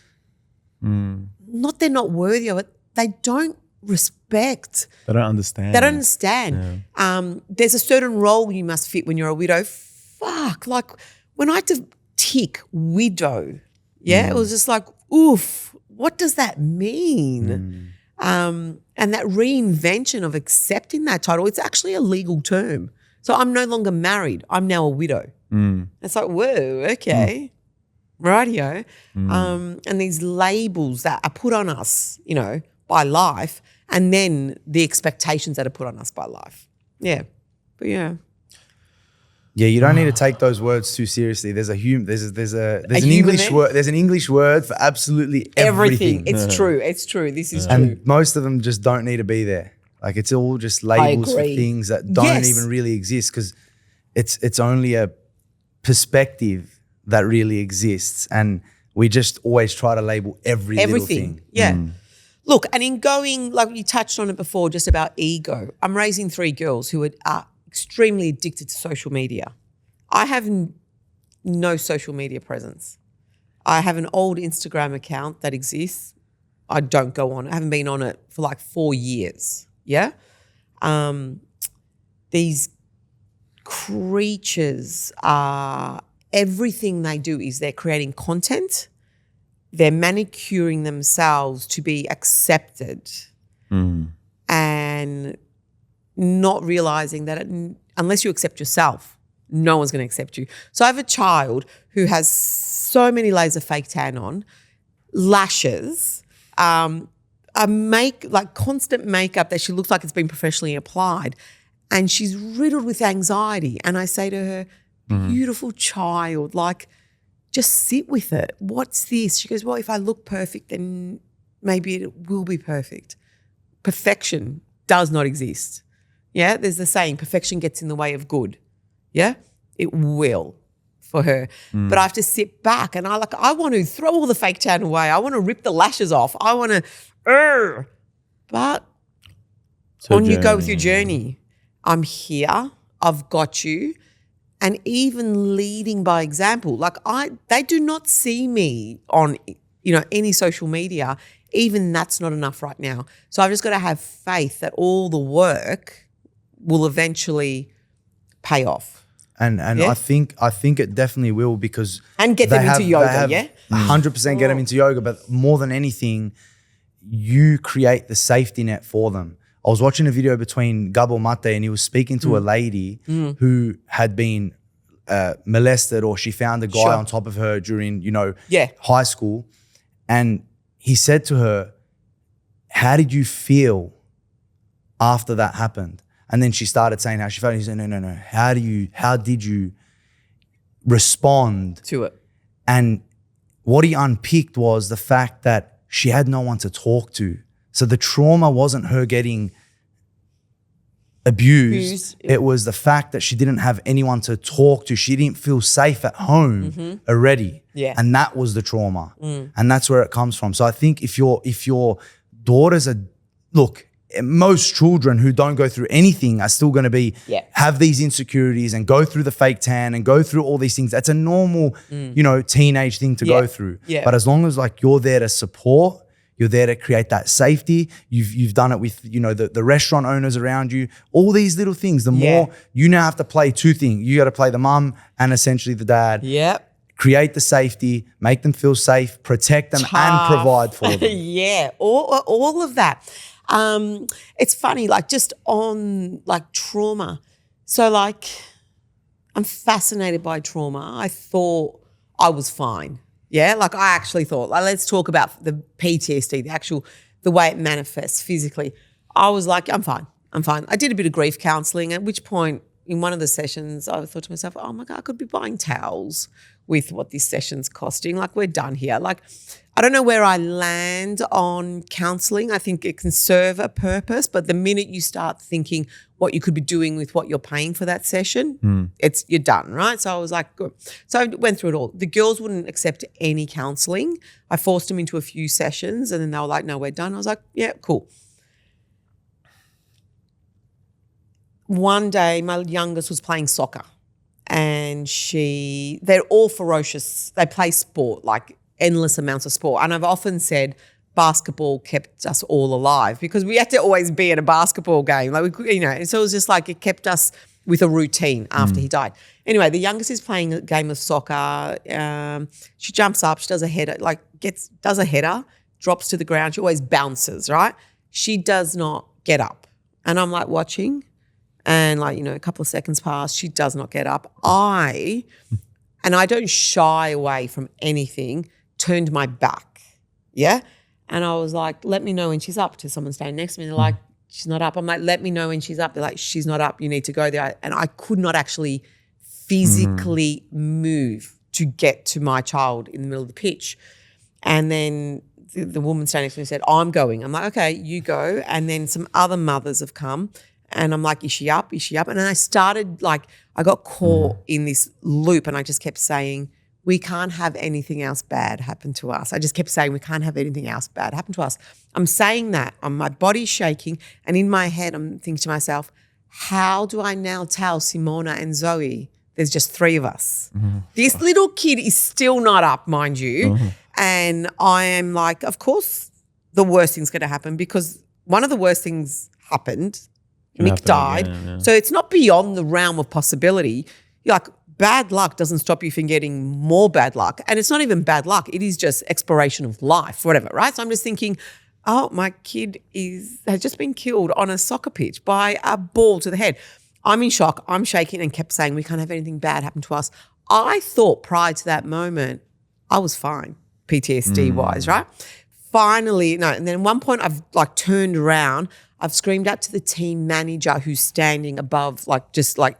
[SPEAKER 1] not they're not worthy of it, they don't respect.
[SPEAKER 2] They don't understand.
[SPEAKER 1] They don't understand. Yeah. There's a certain role you must fit when you're a widow. Fuck, like when I had to tick widow, it was just like, oof, what does that mean? And that reinvention of accepting that title, it's actually a legal term. So I'm no longer married. I'm now a widow. It's like, whoa, okay, rightio. And these labels that are put on us, by life, and then the expectations that are put on us by life. Yeah, but yeah.
[SPEAKER 3] Yeah, you don't need to take those words too seriously. There's an English word. There's an English word for absolutely everything.
[SPEAKER 1] It's true. It's true. This is true.
[SPEAKER 3] And most of them just don't need to be there. Like, it's all just labels for things that don't even really exist, because it's only a perspective that really exists, and we just always try to label everything. Little thing.
[SPEAKER 1] Yeah. Look, and in going, like you touched on it before, just about ego. I'm raising 3 girls who are extremely addicted to social media. I have no social media presence. I have an old Instagram account that exists. I don't go on. I haven't been on it for like 4 years. Yeah. These creatures are, everything they do is they're creating content. They're manicuring themselves to be accepted and not realizing that unless you accept yourself, no one's going to accept you. So I have a child who has so many layers of fake tan on, lashes, constant makeup that she looks like it's been professionally applied, and she's riddled with anxiety. And I say to her, beautiful child, like, just sit with it. What's this? She goes, well, if I look perfect, then maybe it will be perfect. Perfection does not exist. Yeah, there's the saying, perfection gets in the way of good. Yeah, it will for her. But I have to sit back and I want to throw all the fake tan away. I want to rip the lashes off. I want to, but on you go with your journey. I'm here. I've got you. And even leading by example, like they do not see me on, any social media. Even that's not enough right now. So I've just got to have faith that all the work will eventually pay off.
[SPEAKER 3] And yeah? I think it definitely will, because
[SPEAKER 1] and get them into yoga,
[SPEAKER 3] 100% get them into yoga, but more than anything, you create the safety net for them. I was watching a video between Gabo Mate, and he was speaking to a lady who had been molested, or she found a guy on top of her during, high school. And he said to her, how did you feel after that happened? And then she started saying how she felt. He said, no. How did you respond
[SPEAKER 1] to it?
[SPEAKER 3] And what he unpicked was the fact that she had no one to talk to. So the trauma wasn't her getting abused. It was the fact that she didn't have anyone to talk to. She didn't feel safe at home already.
[SPEAKER 1] Yeah.
[SPEAKER 3] And that was the trauma. And that's where it comes from. So I think if your daughters are, look, most children who don't go through anything are still going to have these insecurities and go through the fake tan and go through all these things. That's a normal, teenage thing to go through.
[SPEAKER 1] Yeah.
[SPEAKER 3] But as long as like you're there to support, you're there to create that safety. You've done it with, the restaurant owners around you, all these little things. The more you now have to play two things. You got to play the mum and essentially the dad.
[SPEAKER 1] Yep.
[SPEAKER 3] Create the safety, make them feel safe, protect them and provide for them.
[SPEAKER 1] all of that. It's funny, like just on like trauma. So like I'm fascinated by trauma. I thought I was fine. Yeah, like I actually thought, like, let's talk about the PTSD, the way it manifests physically. I was like, I'm fine. I did a bit of grief counselling, at which point in one of the sessions I thought to myself, oh my God, I could be buying towels with what this session's costing. Like we're done here. Like I don't know where I land on counselling. I think it can serve a purpose, but the minute you start thinking what you could be doing with what you're paying for that session, you're done, right? So I was like, good. So I went through it all. The girls wouldn't accept any counselling. I forced them into a few sessions and then they were like, no, we're done. I was like, yeah, cool. One day my youngest was playing soccer and they're all ferocious. They play sport, like endless amounts of sport. And I've often said basketball kept us all alive because we had to always be at a basketball game. Like and so it was just like it kept us with a routine after he died. Anyway, the youngest is playing a game of soccer. She jumps up, she does a header, does a header, drops to the ground. She always bounces, right? She does not get up. And I'm like watching and a couple of seconds pass, she does not get up. I don't shy away from anything, turned my back, yeah? And I was like, let me know when she's up, to someone standing next to me. They're like, she's not up. I'm like, let me know when she's up. They're like, she's not up, you need to go there. And I could not actually physically move to get to my child in the middle of the pitch. And then the woman standing next to me said, I'm going. I'm like, okay, you go. And then some other mothers have come and I'm like, is she up? Is she up? And then I started I got caught in this loop and I just kept saying, we can't have anything else bad happen to us. I just kept saying, we can't have anything else bad happen to us. I'm saying that, my body's shaking, and in my head I'm thinking to myself, how do I now tell Simona and Zoe there's just three of us? This little kid is still not up, mind you, and I am like, of course the worst thing's going to happen because one of the worst things happened. Mick died. Yeah. So it's not beyond the realm of possibility. Bad luck doesn't stop you from getting more bad luck. And it's not even bad luck. It is just exploration of life, whatever, right? So I'm just thinking, oh, my kid has just been killed on a soccer pitch by a ball to the head. I'm in shock. I'm shaking and kept saying, we can't have anything bad happen to us. I thought prior to that moment, I was fine, PTSD-wise, right? Finally, no. And then at one point I've turned around. I've screamed out to the team manager who's standing above,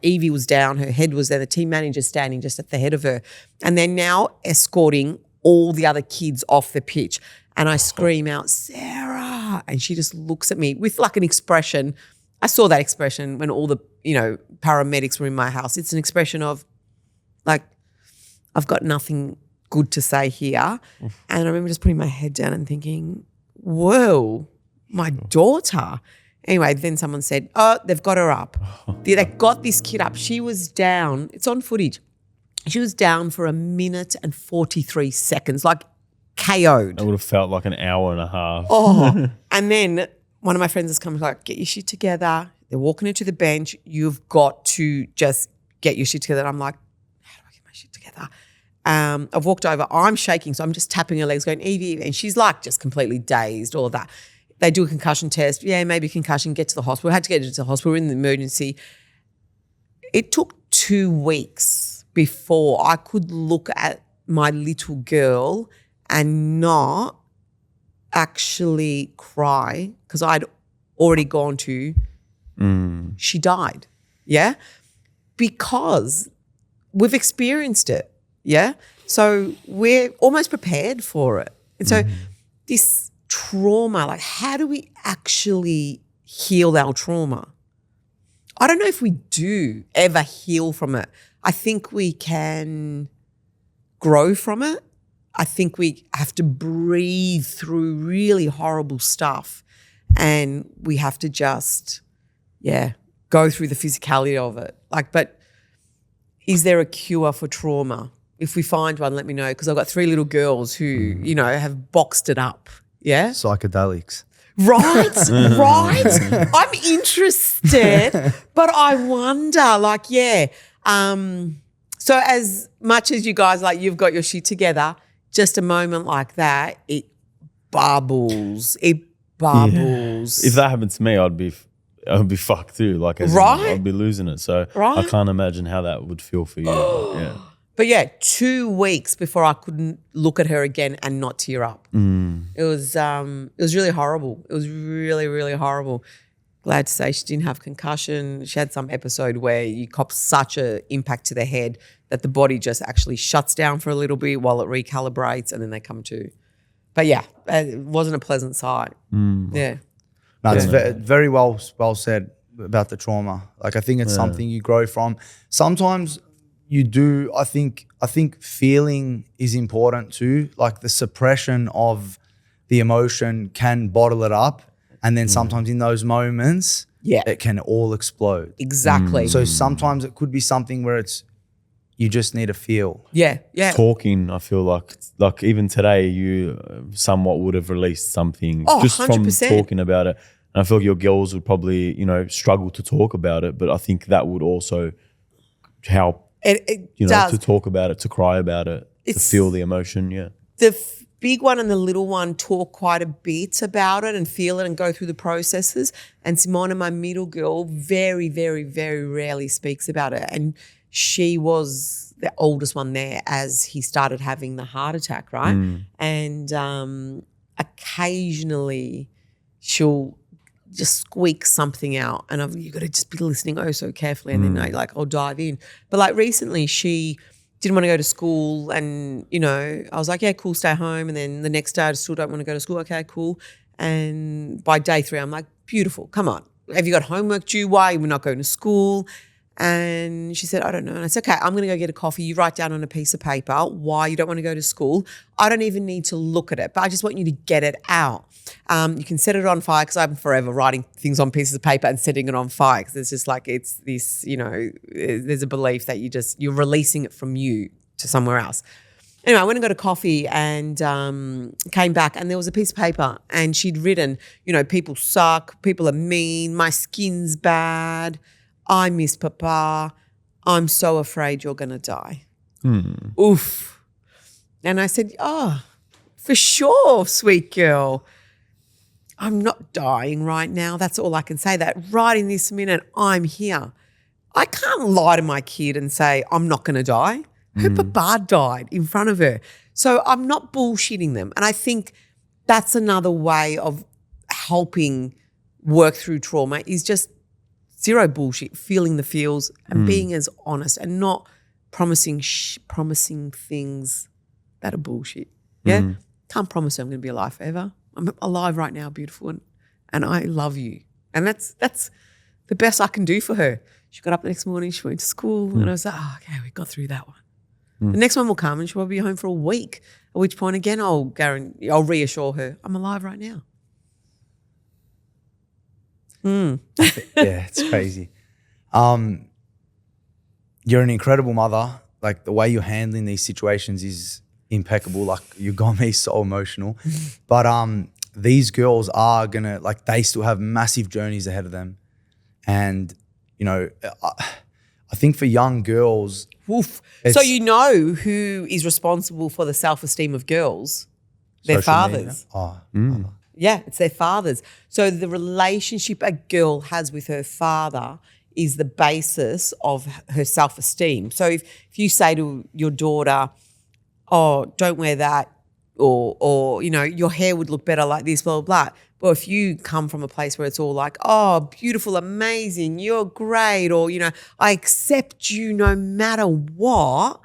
[SPEAKER 1] Evie was down, her head was there, the team manager's standing just at the head of her. And they're now escorting all the other kids off the pitch. And I scream out, Sarah. And she just looks at me with an expression. I saw that expression when all the, paramedics were in my house. It's an expression of I've got nothing good to say here. And I remember just putting my head down and thinking, whoa, my daughter. Anyway, then someone said, oh, they've got her up. They got this kid up. She was down. It's on footage. She was down for 1 minute and 43 seconds, KO'd.
[SPEAKER 2] It would have felt like an hour and a half.
[SPEAKER 1] Oh, and then one of my friends has come get your shit together. They're walking her to the bench. You've got to just get your shit together. And I'm like, how do I get my shit together? I've walked over. I'm shaking, so I'm just tapping her legs going, Evie. And she's just completely dazed, all of that. They do a concussion test. Yeah, maybe concussion, get to the hospital. We had to get her to the hospital. We're in the emergency. It took 2 weeks before I could look at my little girl and not actually cry because I'd already gone to, she died, yeah? Because we've experienced it, yeah? So we're almost prepared for it. And so this trauma, like how do we actually heal our trauma? I don't know if we do ever heal from it. I think we can grow from it. I think we have to breathe through really horrible stuff and we have to just, go through the physicality of it. Like, but is there a cure for trauma? If we find one, let me know, because I've got 3 little girls who, you know, have boxed it up, yeah?
[SPEAKER 3] Psychedelics.
[SPEAKER 1] Right, right. I'm interested, but I wonder, like, so as much as you guys, like, you've got your shit together, just a moment like that, it bubbles. It bubbles.
[SPEAKER 2] Yeah. If that happened to me, I'd be fucked too. Like, I'd be losing it. So I can't imagine how that would feel for you. Yeah.
[SPEAKER 1] But 2 weeks before I couldn't look at her again and not tear up. It was really horrible. It was really, really horrible. Glad to say she didn't have concussion. She had some episode where you cop such an impact to the head that the body just actually shuts down for a little bit while it recalibrates and then they come to. But it wasn't a pleasant sight. Yeah.
[SPEAKER 3] No, it's very well said about the trauma. Like, I think it's something you grow from. Sometimes you do. I think feeling is important too. Like, the suppression of the emotion can bottle it up, and then sometimes in those moments, it can all explode.
[SPEAKER 1] Exactly.
[SPEAKER 3] So sometimes it could be something where you just need to feel.
[SPEAKER 1] Yeah.
[SPEAKER 2] Talking, I feel like even today you somewhat would have released something just
[SPEAKER 1] 100%.
[SPEAKER 2] from talking about it. And I feel like your girls would probably, struggle to talk about it, but I think that would also help,
[SPEAKER 1] it
[SPEAKER 2] to talk about it, to cry about it, to feel the emotion,
[SPEAKER 1] The big one and the little one talk quite a bit about it and feel it and go through the processes. And Simona, my middle girl, very, very, very rarely speaks about it. And she was the oldest one there as he started having the heart attack, right? And occasionally she'll just squeak something out and you've got to just be listening so carefully and then I'll dive in. But like recently she didn't want to go to school and, I was like, yeah, cool, stay home. And then the next day I still don't want to go to school. Okay, cool. And by day 3, I'm like, beautiful, come on. Have you got homework due? Why we're not going to school? And she said, I don't know. And I said, okay, I'm going to go get a coffee. You write down on a piece of paper why you don't want to go to school. I don't even need to look at it, but I just want you to get it out. You can set it on fire because I'm forever writing things on pieces of paper and setting it on fire because it's just like it's this, there's a belief that you're releasing it from you to somewhere else. Anyway, I went and got a coffee and came back and there was a piece of paper and she'd written, people suck, people are mean, my skin's bad, I miss Papa, I'm so afraid you're going to die. Oof. And I said, oh, for sure, sweet girl. I'm not dying right now. That's all I can say. That right in this minute, I'm here. I can't lie to my kid and say, I'm not going to die. Her papa died in front of her. So I'm not bullshitting them. And I think that's another way of helping work through trauma is just zero bullshit, feeling the feels and being as honest and not promising things that are bullshit. Yeah? Can't promise I'm going to be alive forever. I'm alive right now, beautiful, and I love you. And that's the best I can do for her. She got up the next morning, she went to school, and I was like, oh, okay, we got through that one. The next one will come and she'll be home for a week, at which point again I'll reassure her, I'm alive right now.
[SPEAKER 3] Yeah, it's crazy. You're an incredible mother. Like, the way you're handling these situations is impeccable. Like, you got me so emotional. But these girls are gonna, like, they still have massive journeys ahead of them. And, I think for young girls,
[SPEAKER 1] so who is responsible for the self-esteem of girls? Their fathers. Yeah, it's their fathers. So the relationship a girl has with her father is the basis of her self-esteem. So if you say to your daughter, oh, don't wear that, or your hair would look better like this, blah, blah, blah. Well, if you come from a place where it's all like, oh, beautiful, amazing, you're great, or, I accept you no matter what,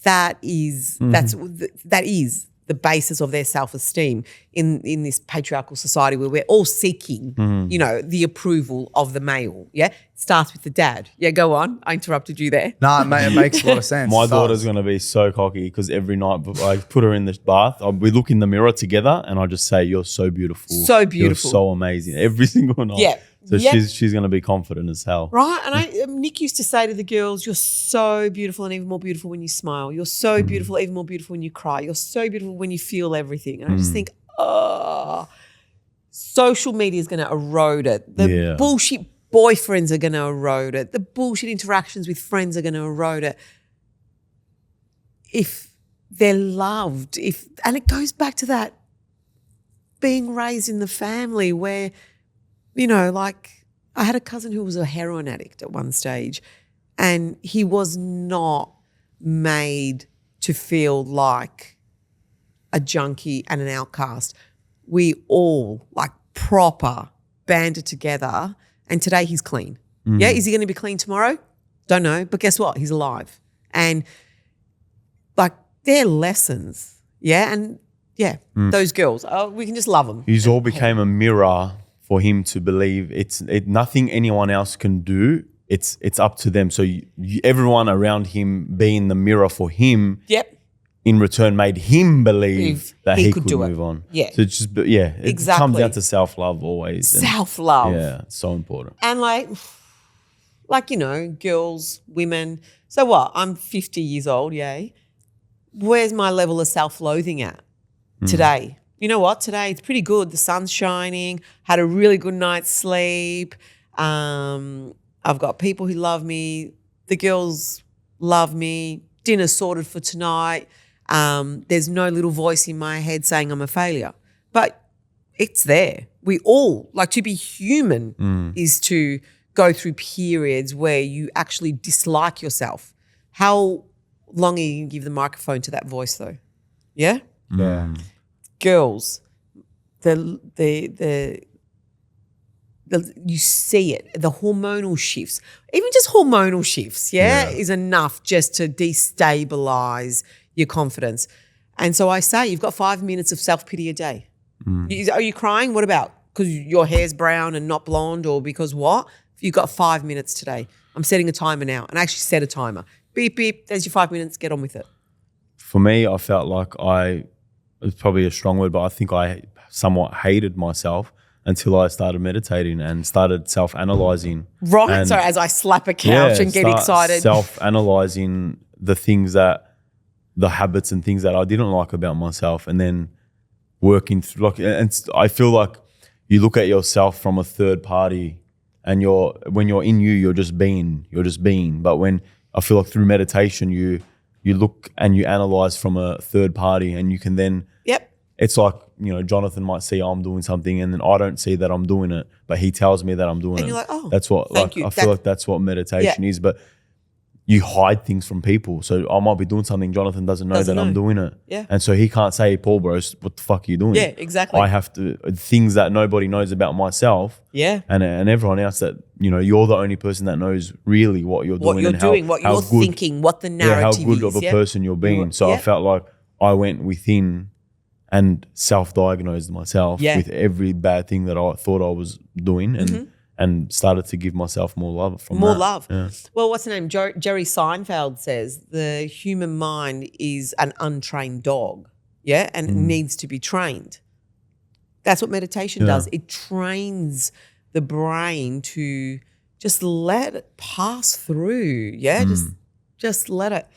[SPEAKER 1] that is the basis of their self-esteem in this patriarchal society where we're all seeking, the approval of the male. Yeah, it starts with the dad. Yeah, go on. I interrupted you there.
[SPEAKER 3] No, it makes a lot of sense.
[SPEAKER 2] My daughter's going to be so cocky because every night I put her in the bath, we look in the mirror together and I just say, you're so beautiful.
[SPEAKER 1] So beautiful.
[SPEAKER 2] You're so amazing. Every single night.
[SPEAKER 1] Yeah.
[SPEAKER 2] So she's going to be confident as hell.
[SPEAKER 1] Right. And Nick used to say to the girls, you're so beautiful and even more beautiful when you smile. You're so beautiful, even more beautiful when you cry. You're so beautiful when you feel everything. And I just think, social media is going to erode it. The bullshit boyfriends are going to erode it. The bullshit interactions with friends are going to erode it. If they're loved, and it goes back to that being raised in the family where, like I had a cousin who was a heroin addict at one stage and he was not made to feel like a junkie and an outcast. We all like proper banded together and today he's clean. Yeah, is he going to be clean tomorrow? Don't know, but guess what? He's alive. And like they're lessons, yeah? And yeah, those girls, we can just love them.
[SPEAKER 2] You all became a mirror for him to believe it's nothing anyone else can do. It's up to them. So everyone around him being the mirror for him, in return made him believe that he could move on. Yeah. So it's just it comes down to self-love always.
[SPEAKER 1] Self-love.
[SPEAKER 2] Yeah, it's so important.
[SPEAKER 1] And like girls, women. So what? I'm 50 years old, yay. Where's my level of self-loathing at today? You know what? Today it's pretty good. The sun's shining. Had a really good night's sleep. I've got people who love me. The girls love me. Dinner's sorted for tonight. There's no little voice in my head saying I'm a failure. But it's there. We all, like to be human is to go through periods where you actually dislike yourself. How long are you going to give the microphone to that voice though? Yeah?
[SPEAKER 3] Yeah.
[SPEAKER 1] Girls, you see it, the hormonal shifts, even just hormonal shifts, is enough just to destabilize your confidence. And so I say, you've got 5 minutes of self-pity a day. Are you crying? What about? Because your hair's brown and not blonde, or because what? You've got 5 minutes today. I'm setting a timer now, and I actually set a timer. Beep, beep, there's your 5 minutes, get on with it.
[SPEAKER 2] For me, I felt like it's probably a strong word, but I think I somewhat hated myself until I started meditating and started self-analyzing.
[SPEAKER 1] Right.
[SPEAKER 2] And
[SPEAKER 1] so as I slap a couch and get excited.
[SPEAKER 2] Self-analyzing the habits and things that I didn't like about myself, and then working through, and I feel like you look at yourself from a third party and when you're in you're just being. But when I feel like through meditation, you look and you analyze from a third party, and you can then, it's like, Jonathan might see I'm doing something and then I don't see that I'm doing it, but he tells me that I'm doing it.
[SPEAKER 1] And you're like, oh,
[SPEAKER 2] that's what,
[SPEAKER 1] thank you.
[SPEAKER 2] I feel like that's what meditation is, but you hide things from people. So I might be doing something, Jonathan doesn't know I'm doing it.
[SPEAKER 1] Yeah.
[SPEAKER 2] And so he can't say, Paul, bro, what the fuck are you doing?
[SPEAKER 1] Yeah, exactly.
[SPEAKER 2] I have to, things that nobody knows about myself.
[SPEAKER 1] Yeah.
[SPEAKER 2] And everyone else that, you're the only person that knows really what you're doing.
[SPEAKER 1] What you're doing, what you're thinking, what the narrative is.
[SPEAKER 2] How good of a person you're being. So I felt like I went within and self-diagnosed myself with every bad thing that I thought I was doing, and started to give myself more love from
[SPEAKER 1] more
[SPEAKER 2] that.
[SPEAKER 1] love.
[SPEAKER 2] Yeah.
[SPEAKER 1] Well, what's the name? Jerry Seinfeld says the human mind is an untrained dog, and it needs to be trained. That's what meditation does. It trains the brain to just let it pass through, just let it.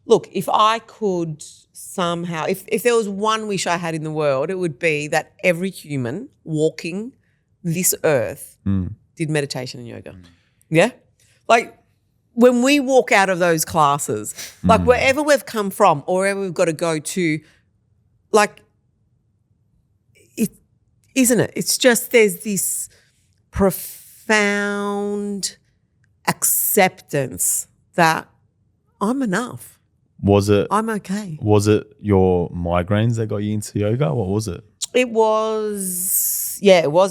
[SPEAKER 1] Look, if I could somehow, if there was one wish I had in the world, it would be that every human walking this earth did meditation and yoga. Yeah? Like when we walk out of those classes, like wherever we've come from or wherever we've got to go to, like, isn't it? It's just there's this profound acceptance that I'm enough.
[SPEAKER 2] Was it
[SPEAKER 1] I'm okay.
[SPEAKER 2] your migraines that got you into yoga? What was it?
[SPEAKER 1] It was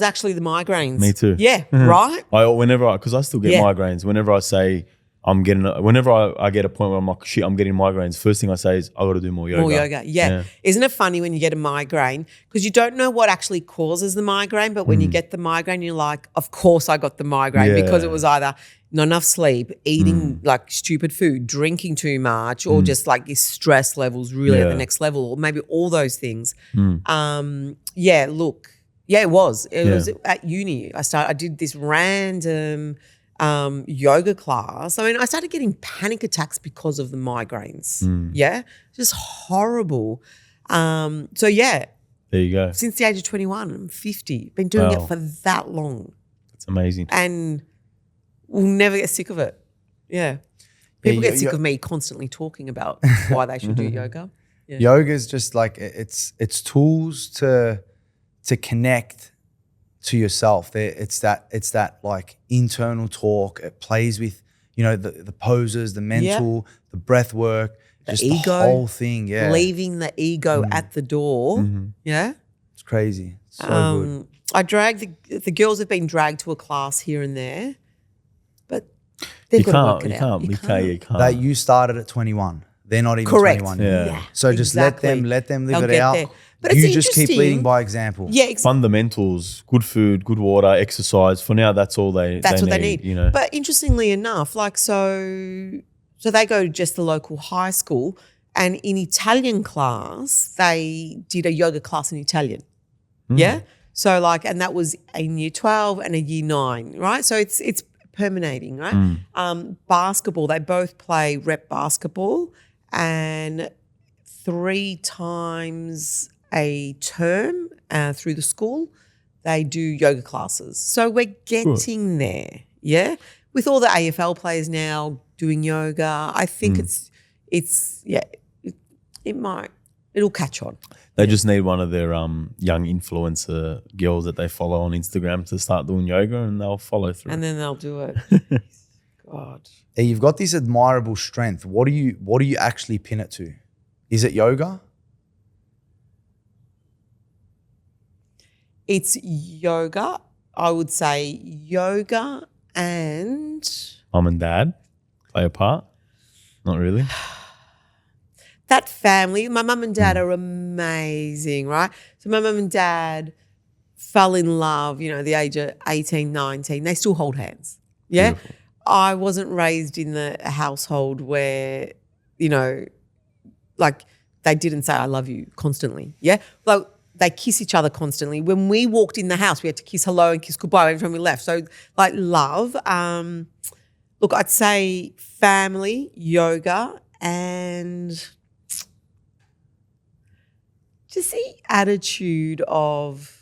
[SPEAKER 1] actually the migraines.
[SPEAKER 2] Me too.
[SPEAKER 1] Yeah, right?
[SPEAKER 2] Because I still get migraines. Whenever I say whenever I get a point where I'm like, shit, I'm getting migraines, first thing I say is, I got to do more yoga.
[SPEAKER 1] More yoga, yeah. Isn't it funny when you get a migraine? Because you don't know what actually causes the migraine, but when you get the migraine, you're like, of course I got the migraine because it was either not enough sleep, eating like stupid food, drinking too much, or just like your stress levels really at the next level, or maybe all those things. It was. It was at uni. I did this random yoga class. I mean, I started getting panic attacks because of the migraines. Yeah, just horrible. There
[SPEAKER 2] you go.
[SPEAKER 1] Since the age of 21, I'm 50. Been doing it for that long.
[SPEAKER 2] That's amazing.
[SPEAKER 1] And we'll never get sick of it. Yeah. People get sick of me constantly talking about why they should do yoga. Yeah.
[SPEAKER 3] Yoga is just like it's tools to connect to yourself. It's that like internal talk. It plays with, the poses, the mental, the breath work, just ego, the whole thing. Yeah.
[SPEAKER 1] Leaving the ego at the door. Yeah.
[SPEAKER 3] It's crazy. It's so good.
[SPEAKER 1] I drag the girls have been dragged to a class here and there, but they've got to work it out. You can't.
[SPEAKER 3] That you started at 21. They're not even
[SPEAKER 1] correct.
[SPEAKER 3] 21.
[SPEAKER 2] Yeah.
[SPEAKER 3] So just let them live
[SPEAKER 1] They'll
[SPEAKER 3] it out.
[SPEAKER 1] There. But
[SPEAKER 3] you just keep leading by example.
[SPEAKER 1] Yeah,
[SPEAKER 2] fundamentals, good food, good water, exercise. For now, that's all they need.
[SPEAKER 1] But interestingly enough, like so they go to just the local high school, and in Italian class, they did a yoga class in Italian. Yeah. So and that was in year 12 and a year 9, right? So it's permeating, right? Basketball, they both play rep basketball, and 3 times a term through the school, they do yoga classes. So we're getting there, yeah? With all the AFL players now doing yoga, I think it'll catch on.
[SPEAKER 2] They just need one of their young influencer girls that they follow on Instagram to start doing yoga, and they'll follow through.
[SPEAKER 1] And then they'll do it. God.
[SPEAKER 3] Hey, you've got this admirable strength. What do you actually pin it to? Is it yoga?
[SPEAKER 1] It's yoga. I would say yoga and
[SPEAKER 2] Mum and dad play a part? Not really.
[SPEAKER 1] That family. My mum and dad are amazing, right? So my mum and dad fell in love, the age of 18, 19. They still hold hands. Yeah. Beautiful. I wasn't raised in the household where, like they didn't say I love you constantly. Yeah. Like they kiss each other constantly. When we walked in the house, we had to kiss hello and kiss goodbye every time we left. So like love. Look, I'd say family, yoga, and just the attitude of,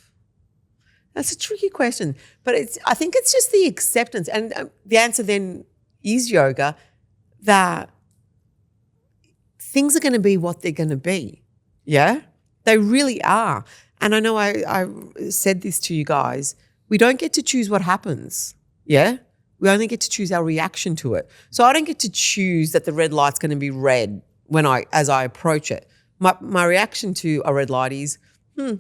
[SPEAKER 1] that's a tricky question, but I think it's just the acceptance. And the answer then is yoga, that things are going to be what they're going to be. Yeah, they really are. And I know I said this to you guys, we don't get to choose what happens. Yeah, we only get to choose our reaction to it. So I don't get to choose that the red light's going to be red as I approach it. My reaction to a red light is,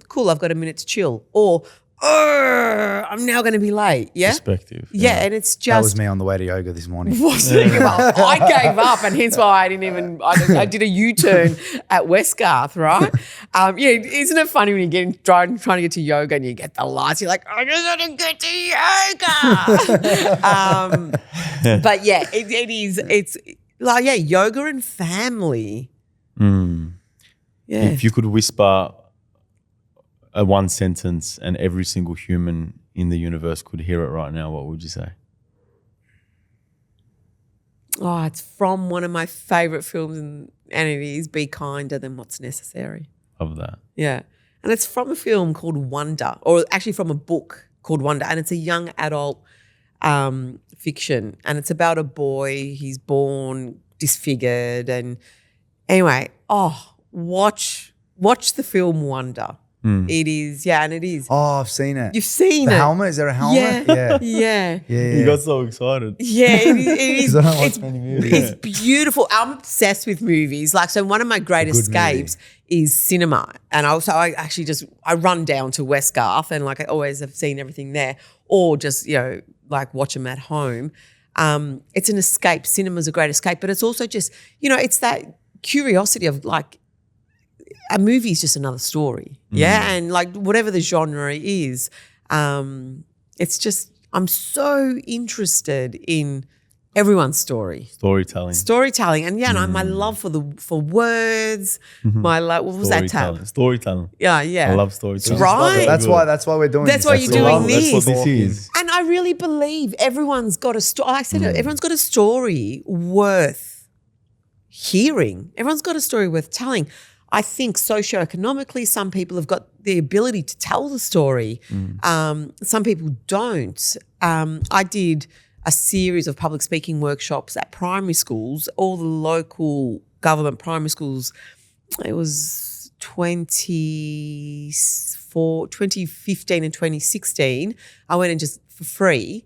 [SPEAKER 1] cool, I've got a minute to chill. Or, I'm now going to be late. Yeah.
[SPEAKER 2] Perspective.
[SPEAKER 1] Yeah. And it's just.
[SPEAKER 3] That was me on the way to yoga this morning.
[SPEAKER 1] I gave up, and hence why I did a U-turn at Westgarth, right? Isn't it funny when you're trying to get to yoga and you get the lights, you're like, I just want to get to yoga. But yeah, it is, it's like, yoga and family. Yeah.
[SPEAKER 2] If you could whisper a one sentence and every single human in the universe could hear it right now, what would you say?
[SPEAKER 1] Oh, it's from one of my favourite films, and it is Be Kinder Than What's Necessary.
[SPEAKER 2] Love that.
[SPEAKER 1] Yeah. And it's from a film called Wonder, or actually from a book called Wonder, and it's a young adult fiction, and it's about a boy. He's born disfigured, and anyway, watch the film Wonder. It is, yeah, and it is.
[SPEAKER 3] Oh, I've seen it.
[SPEAKER 1] You've seen
[SPEAKER 3] the
[SPEAKER 1] it.
[SPEAKER 3] helmet? Is there a helmet?
[SPEAKER 1] Yeah.
[SPEAKER 2] You got so excited.
[SPEAKER 1] Yeah, it is.
[SPEAKER 3] 'Cause I don't watch many movies.
[SPEAKER 1] It's beautiful. I'm obsessed with movies. Like, so one of my great escapes is cinema. And I actually I run down to West Garth and like I always have seen everything there, or just, like watch them at home. It's an escape. Cinema's a great escape, but it's also just, it's that curiosity of like, a movie is just another story. Yeah. And like whatever the genre is, it's just, I'm so interested in everyone's story. Storytelling. And and my love for words, my love, what was that tab?
[SPEAKER 2] Storytelling.
[SPEAKER 1] Yeah.
[SPEAKER 2] I love storytelling.
[SPEAKER 1] Right.
[SPEAKER 3] That's why we're doing
[SPEAKER 1] That's
[SPEAKER 3] this.
[SPEAKER 1] why you're doing this.
[SPEAKER 2] That's what this is.
[SPEAKER 1] And I really believe everyone's got a story. I said everyone's got a story worth hearing. Everyone's got a story worth telling. I think socioeconomically, some people have got the ability to tell the story. Some people don't. I did a series of public speaking workshops at primary schools, all the local government primary schools. It was 2015 and 2016. I went in just for free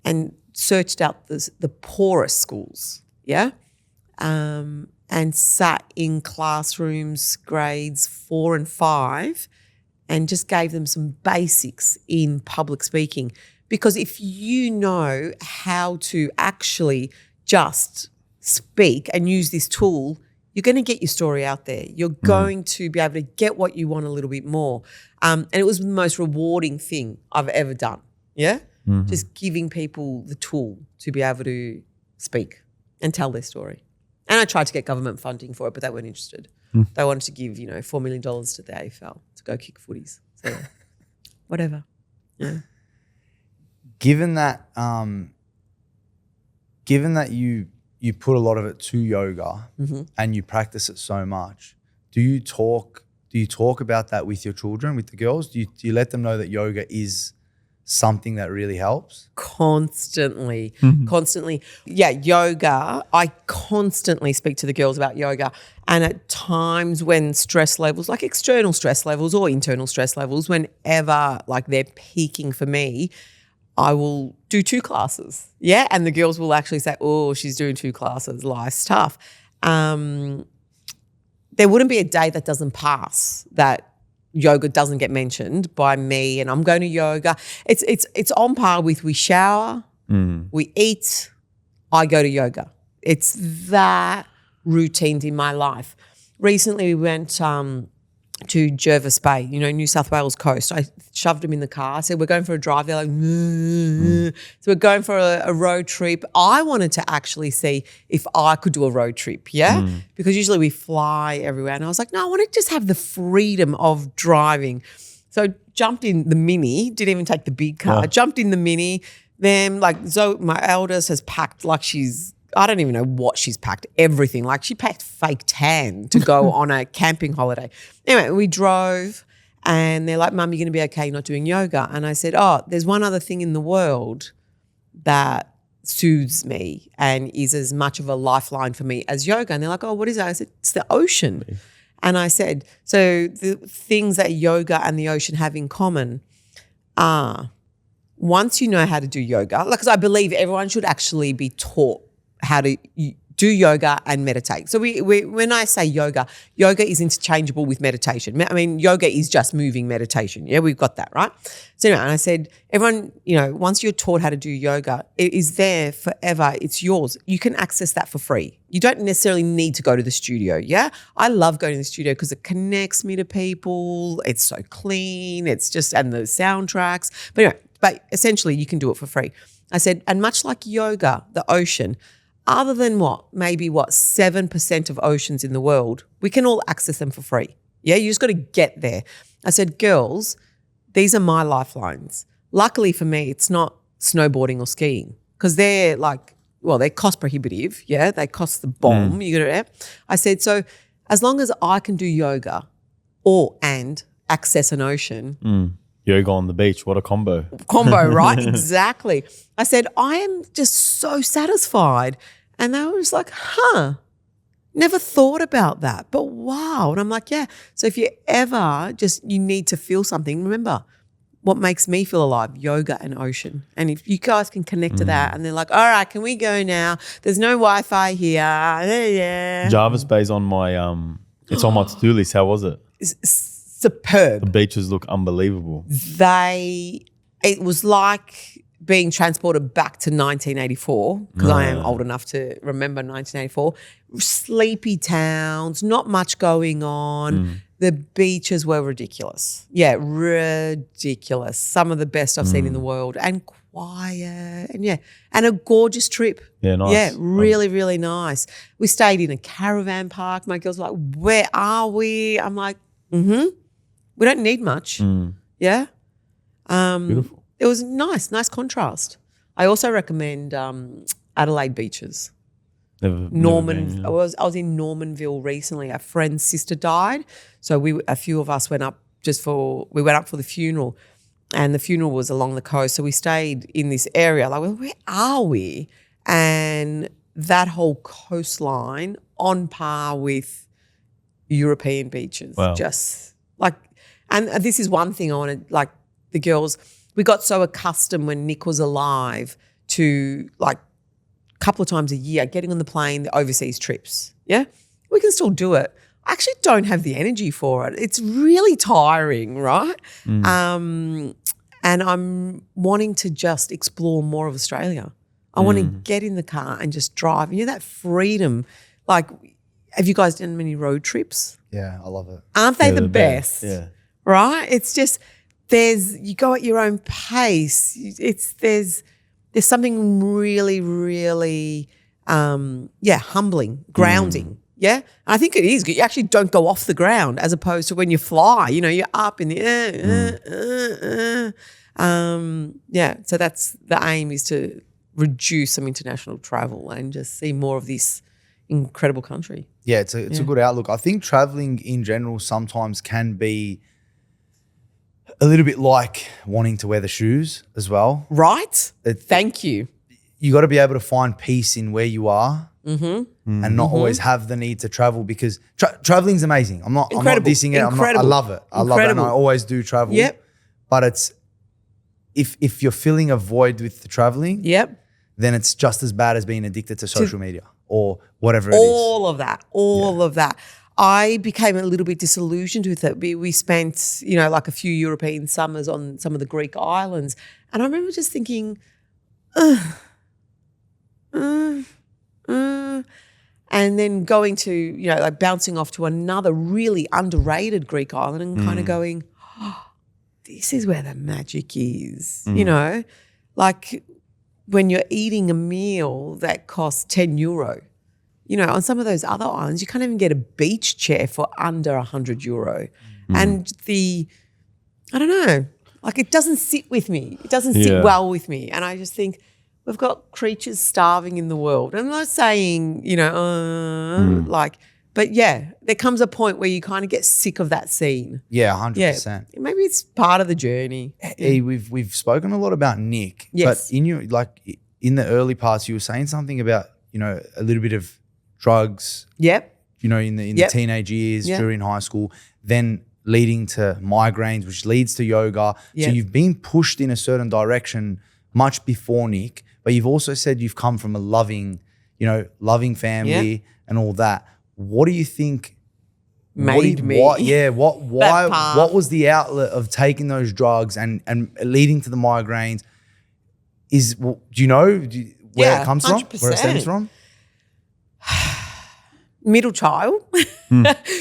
[SPEAKER 1] and searched out the poorest schools, and sat in classrooms, grades 4 and 5, and just gave them some basics in public speaking. Because if you know how to actually just speak and use this tool, you're going to get your story out there. You're going to be able to get what you want a little bit more. And it was the most rewarding thing I've ever done, just giving people the tool to be able to speak and tell their story. And I tried to get government funding for it, but they weren't interested. They wanted to give, $4 million to the AFL to go kick footies. So whatever. Yeah.
[SPEAKER 3] Given that you put a lot of it to yoga and you practice it so much, do you talk about that with your children, with the girls? Do you let them know that yoga is something that really helps?
[SPEAKER 1] Constantly. Yeah, yoga. I constantly speak to the girls about yoga. And at times when stress levels, like external stress levels or internal stress levels, whenever like they're peaking for me, I will do 2 classes. Yeah. And the girls will actually say, oh, she's doing 2 classes. Life's tough. There wouldn't be a day that doesn't pass that yoga doesn't get mentioned by me, and I'm going to yoga. It's on par with we shower, we eat, I go to yoga. It's that routine in my life. Recently we went to Jervis Bay, New South Wales coast. I shoved them in the car. I said, we're going for a drive. They're like, So we're going for a road trip. I wanted to actually see if I could do a road trip, because usually we fly everywhere. And I was like, no, I want to just have the freedom of driving. So jumped in the Mini, didn't even take the big car, jumped in the Mini. Then like Zoe, my eldest, has packed like I don't even know what she's packed, everything. Like she packed fake tan to go on a camping holiday. Anyway, we drove and they're like, Mum, you're going to be okay, you're not doing yoga. And I said, oh, there's one other thing in the world that soothes me and is as much of a lifeline for me as yoga. And they're like, oh, what is that? I said, it's the ocean. And I said, so the things that yoga and the ocean have in common are, once you know how to do yoga, because I believe everyone should actually be taught how to do yoga and meditate. So we when I say yoga is interchangeable with meditation. I mean, yoga is just moving meditation. Yeah, we've got that, right? So anyway, and I said, everyone, once you're taught how to do yoga, it is there forever. It's yours. You can access that for free. You don't necessarily need to go to the studio, yeah? I love going to the studio because it connects me to people. It's so clean. It's just, and the soundtracks. But anyway, essentially you can do it for free. I said, and much like yoga, the ocean, other than maybe 7% of oceans in the world, we can all access them for free. Yeah, you just got to get there. I said, girls, these are my lifelines. Luckily for me, it's not snowboarding or skiing because they're they're cost prohibitive. Yeah, they cost the bomb. I said, so as long as I can do yoga and access an ocean.
[SPEAKER 2] Yoga on the beach, what a combo.
[SPEAKER 1] Right? Exactly. I said, I am just so satisfied. And they were just like, Never thought about that, but wow. And I'm like, yeah. So if you ever you need to feel something, remember what makes me feel alive, yoga and ocean. And if you guys can connect to that and they're like, all right, can we go now? There's no Wi-Fi here. Yeah.
[SPEAKER 2] Jarvis Bay's on my it's on my to-do list. How was it?
[SPEAKER 1] It's superb.
[SPEAKER 2] The beaches look unbelievable.
[SPEAKER 1] It was like being transported back to 1984, because I am old enough to remember 1984. Sleepy towns, not much going on. The beaches were ridiculous. Yeah, ridiculous. Some of the best I've seen in the world, and quiet, and a gorgeous trip.
[SPEAKER 2] Yeah, nice.
[SPEAKER 1] Yeah, really, really nice. We stayed in a caravan park. My girls were like, where are we? I'm like, we don't need much. Yeah.
[SPEAKER 2] Beautiful.
[SPEAKER 1] It was nice contrast. I also recommend Adelaide beaches.
[SPEAKER 2] Never
[SPEAKER 1] Norman.
[SPEAKER 2] been,
[SPEAKER 1] I was in Normanville recently. A friend's sister died, so a few of us went up for the funeral, and the funeral was along the coast. So we stayed in this area. Like, well, where are we? And that whole coastline on par with European beaches.
[SPEAKER 2] Wow.
[SPEAKER 1] Just like, and this is one thing I wanted. Like the girls, we got so accustomed when Nick was alive to like a couple of times a year getting on the plane, the overseas trips. Yeah, we can still do it. I actually don't have the energy for it. It's really tiring, right? And I'm wanting to just explore more of Australia. I want to get in the car and just drive. You know, that freedom. Like, have you guys done many road trips?
[SPEAKER 3] Yeah, I love it.
[SPEAKER 1] Aren't they the best?
[SPEAKER 2] Yeah.
[SPEAKER 1] Right? It's just you go at your own pace. There's something really, really humbling, grounding. Yeah, I think it is. You actually don't go off the ground as opposed to when you fly. You know, you're up in the air. So that's the aim, is to reduce some international travel and just see more of this incredible country.
[SPEAKER 3] Yeah, it's a good outlook. I think traveling in general sometimes can be a little bit like wanting to wear the shoes as well.
[SPEAKER 1] Right? Thank you.
[SPEAKER 3] You got to be able to find peace in where you are. And not always have the need to travel, because traveling's amazing. I'm not dissing it. I love it. I love it, and I always do travel.
[SPEAKER 1] Yep.
[SPEAKER 3] But it's if you're filling a void with the traveling, then it's just as bad as being addicted to social media or whatever it is.
[SPEAKER 1] All of that. I became a little bit disillusioned with it. We spent, like a few European summers on some of the Greek islands, and I remember just thinking, and then going to, like bouncing off to another really underrated Greek island and kind of going, this is where the magic is, like when you're eating a meal that costs €10, on some of those other islands, you can't even get a beach chair for under €100. And I don't know, like it doesn't sit with me. It doesn't sit well with me. And I just think, we've got creatures starving in the world. I'm not saying, but yeah, there comes a point where you kind of get sick of that scene.
[SPEAKER 3] Yeah, 100%.
[SPEAKER 1] Yeah, maybe it's part of the journey.
[SPEAKER 3] Hey, we've spoken a lot about Nick.
[SPEAKER 1] Yes.
[SPEAKER 3] But in the early parts, you were saying something about, a little bit of drugs.
[SPEAKER 1] Yep.
[SPEAKER 3] In the teenage years, during high school, then leading to migraines, which leads to yoga.
[SPEAKER 1] Yep.
[SPEAKER 3] So you've been pushed in a certain direction much before Nick. But you've also said you've come from a loving family and all that. What do you think
[SPEAKER 1] made me?
[SPEAKER 3] What was the outlet of taking those drugs and leading to the migraines? Do you know where it comes 100%. From? Where it stems from?
[SPEAKER 1] Middle child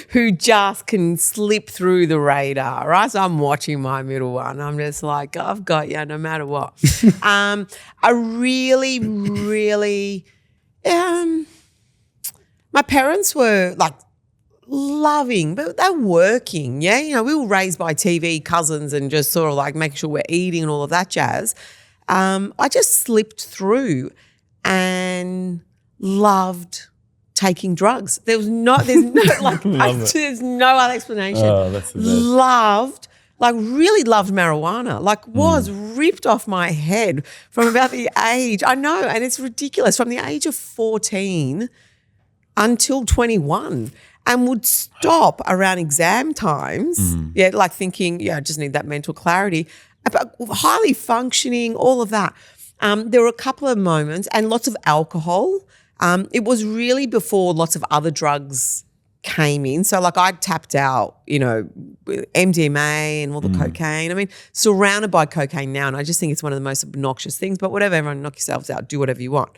[SPEAKER 1] who just can slip through the radar, right? So I'm watching my middle one. I'm just like, I've got you no matter what. I really, really, my parents were like loving, but they're working. Yeah. We were raised by TV cousins and just sort of like making sure we're eating and all of that jazz. I just slipped through and loved taking drugs. There's no other explanation.
[SPEAKER 2] Oh, that's the best.
[SPEAKER 1] Really loved marijuana, was ripped off my head from about the age, I know, and it's ridiculous. From the age of 14, until 21 and would stop around exam times. Yeah, like thinking, I just need that mental clarity. But highly functioning, all of that. There were a couple of moments and lots of alcohol. It was really before lots of other drugs came in. So like I tapped out, with MDMA and all the cocaine. I mean, surrounded by cocaine now, and I just think it's one of the most obnoxious things, but whatever, everyone knock yourselves out, do whatever you want.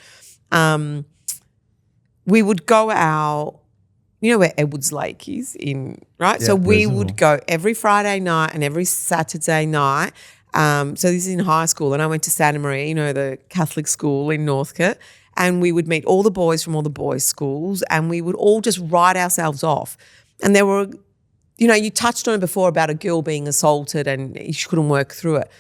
[SPEAKER 1] We would go out, where Edwards Lake is in, right?
[SPEAKER 3] Yeah,
[SPEAKER 1] so we would go every Friday night and every Saturday night. So this is in high school, and I went to Santa Maria, the Catholic school in Northcote, and we would meet all the boys from all the boys' schools, and we would all just write ourselves off. And there were, you touched on it before about a girl being assaulted and she couldn't work through it.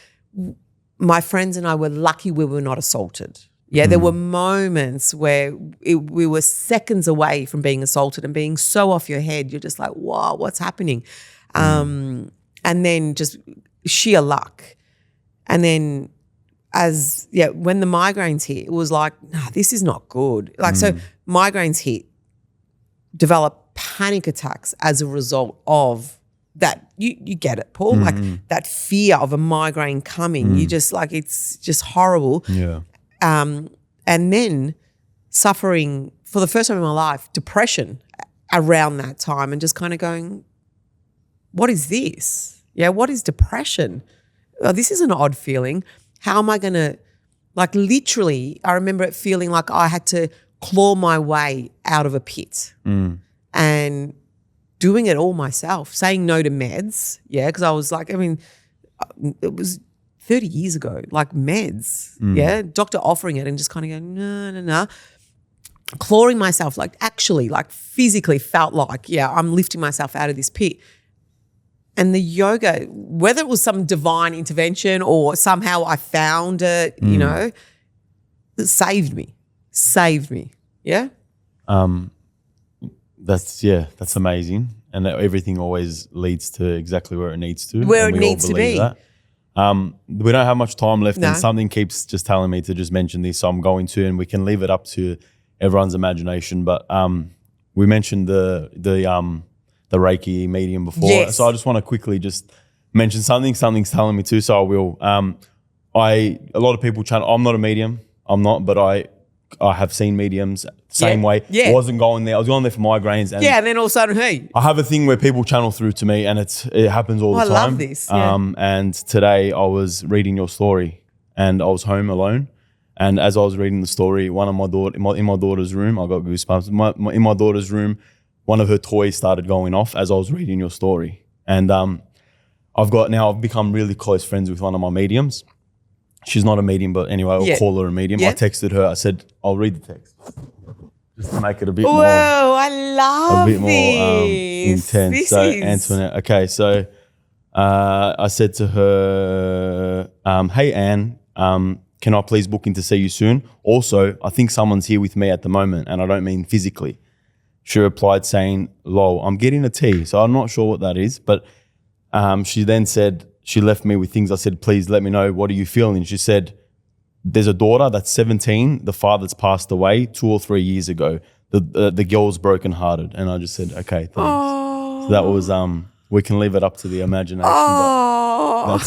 [SPEAKER 1] My friends and I were lucky we were not assaulted. Yeah, there were moments where we were seconds away from being assaulted and being so off your head. You're just like, wow, what's happening? And then just sheer luck. And then when the migraines hit, it was like, nah, this is not good. Like, so migraines hit, develop panic attacks as a result of that. You get it, Paul? Like that fear of a migraine coming. You just like, it's just horrible.
[SPEAKER 2] Yeah.
[SPEAKER 1] And then suffering for the first time in my life, depression around that time, and just kind of going, what is this? Yeah, what is depression? Oh, this is an odd feeling. How am I going to, like literally, I remember it feeling like I had to claw my way out of a pit and doing it all myself, saying no to meds, because I was like, it was 30 years ago, like meds, doctor offering it and just kind of going, no, clawing myself, like actually, like physically felt like, I'm lifting myself out of this pit. And the yoga, whether it was some divine intervention or somehow I found it, it saved me. Yeah.
[SPEAKER 2] That's amazing. And that everything always leads to exactly where it needs to.
[SPEAKER 1] Where
[SPEAKER 2] and
[SPEAKER 1] it needs to be.
[SPEAKER 2] That. We don't have much time left, and something keeps just telling me to just mention this, so I'm going to, and we can leave it up to everyone's imagination. But we mentioned the Reiki medium before, so I just want to quickly just mention something's telling me to, so I will. A lot of people channel. I'm not a medium. I'm not, but I have seen mediums same way. I wasn't going there. I was going there for migraines. And
[SPEAKER 1] and then all of a sudden, hey.
[SPEAKER 2] I have a thing where people channel through to me, and it happens all the time.
[SPEAKER 1] I love this.
[SPEAKER 2] And today I was reading your story, and I was home alone. And as I was reading the story, in my daughter's room, I got goosebumps. In my daughter's room, one of her toys started going off as I was reading your story. And I've become really close friends with one of my mediums. She's not a medium, but anyway, I'll call her a medium. I texted her. I said, I'll read the text just to make it a bit more.
[SPEAKER 1] Whoa, I love
[SPEAKER 2] a bit more intense. Antoinette. Okay, so I said to her, hey, Anne, can I please book in to see you soon? Also, I think someone's here with me at the moment, and I don't mean physically. She replied saying, lol, I'm getting a tea. So I'm not sure what that is, but she then said, she left me with things. I said, please let me know, what are you feeling? She said, there's a daughter that's 17. The father's passed away 2 or 3 years ago. The girl's brokenhearted. And I just said, okay, thanks. So that was, we can leave it up to the imagination. But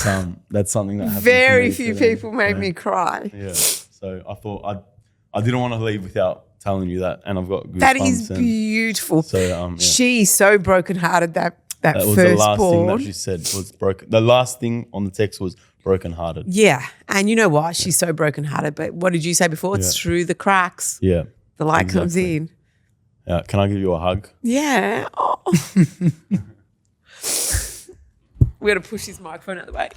[SPEAKER 2] that's something that happened.
[SPEAKER 1] Very few people made me cry.
[SPEAKER 2] Yeah. So I thought I didn't want to leave without telling you that. And I've got goosebumps.
[SPEAKER 1] That is beautiful.
[SPEAKER 2] So
[SPEAKER 1] she's so brokenhearted that
[SPEAKER 2] was the last thing that she said was broken. The last thing on the text was brokenhearted.
[SPEAKER 1] Yeah. And you know what? She's so brokenhearted. But what did you say before? It's through the cracks.
[SPEAKER 2] Yeah.
[SPEAKER 1] The light comes in.
[SPEAKER 2] Can I give you a hug?
[SPEAKER 1] Yeah. Oh. We're going to push this microphone out of the way.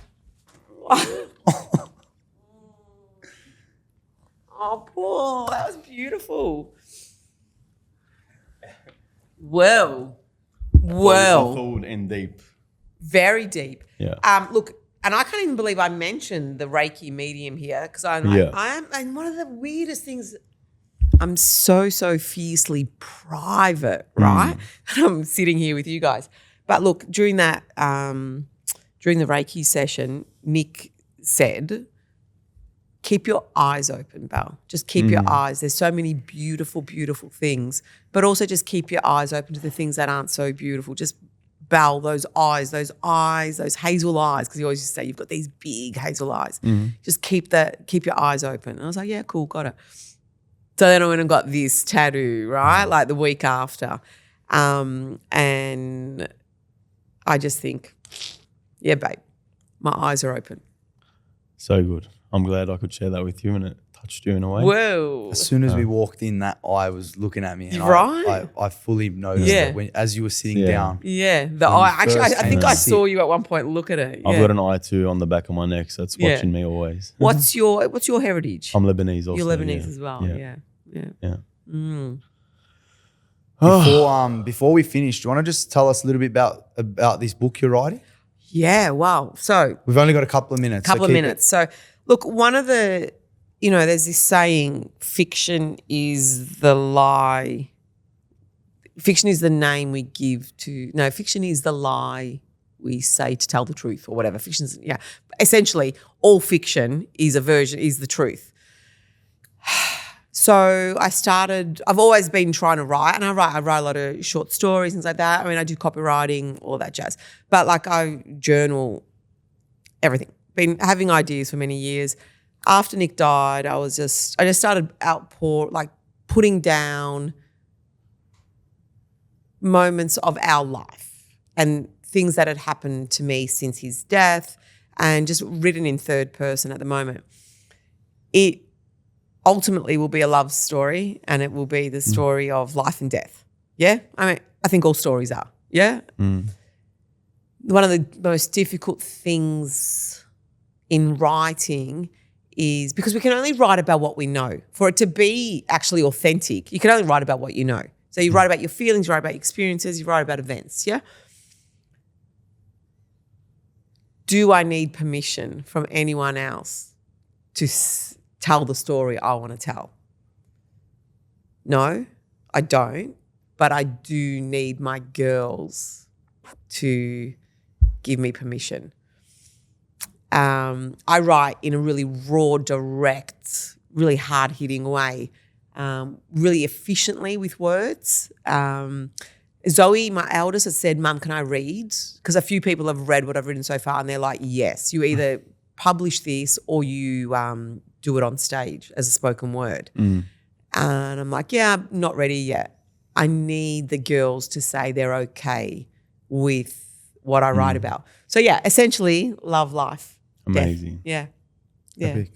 [SPEAKER 1] Oh, Paul, that was beautiful. Well.
[SPEAKER 2] I thought it would end deep.
[SPEAKER 1] Very deep.
[SPEAKER 2] Yeah.
[SPEAKER 1] Look, and I can't even believe I mentioned the Reiki medium here because I'm like, and one of the weirdest things, I'm so fiercely private, right? And I'm sitting here with you guys. But look, during that, during the Reiki session, Nick said, keep your eyes open, Belle. Just keep your eyes. There's so many beautiful, beautiful things, but also just keep your eyes open to the things that aren't so beautiful. Just Belle, those hazel eyes, because you always used to say you've got these big hazel eyes. Just keep your eyes open. And I was like, yeah, cool, got it. So then I went and got this tattoo, right? Like the week after. And I just think, yeah, babe, my eyes are open.
[SPEAKER 2] So good. I'm glad I could share that with you and it touched you in a way.
[SPEAKER 1] Whoa.
[SPEAKER 3] As soon as we walked in, that eye was looking at me. And
[SPEAKER 1] Right.
[SPEAKER 3] I fully noticed it as you were sitting down.
[SPEAKER 1] Yeah. The eye. Actually, I think I saw you at one point look at it. Yeah.
[SPEAKER 2] I've got an eye too on the back of my neck, so it's watching me always.
[SPEAKER 1] What's your heritage?
[SPEAKER 2] I'm Lebanese also.
[SPEAKER 1] You're Lebanese as well. Yeah.
[SPEAKER 3] Before we finish, do you want to just tell us a little bit about this book you're writing?
[SPEAKER 1] Yeah, wow. So
[SPEAKER 3] we've only got a couple of minutes.
[SPEAKER 1] So look, one of the, there's this saying, fiction is the lie. Fiction is the name we give to, fiction is the lie we say to tell the truth or whatever. Fiction's, essentially all fiction is the truth. So I've always been trying to write, and I write a lot of short stories, things like that. I mean, I do copywriting, all that jazz. But like I journal everything. Been having ideas for many years. After Nick died, I just started putting down moments of our life and things that had happened to me since his death, and just written in third person at the moment. It ultimately will be a love story, and it will be the story of life and death. Yeah? I mean, I think all stories are. Yeah? One of the most difficult things in writing is because we can only write about what we know. For it to be actually authentic, you can only write about what you know. So you write about your feelings, you write about your experiences, you write about events, yeah? Do I need permission from anyone else to tell the story I want to tell? No, I don't. But I do need my girls to give me permission. I write in a really raw, direct, really hard-hitting way, really efficiently with words. Zoe, my eldest, has said, Mum, can I read? Because a few people have read what I've written so far, and they're like, yes, you either publish this or you do it on stage as a spoken word. And I'm like, yeah, I'm not ready yet. I need the girls to say they're okay with what I write about. So yeah, essentially love, life,
[SPEAKER 2] amazing.
[SPEAKER 1] Death. Yeah.
[SPEAKER 3] Epic.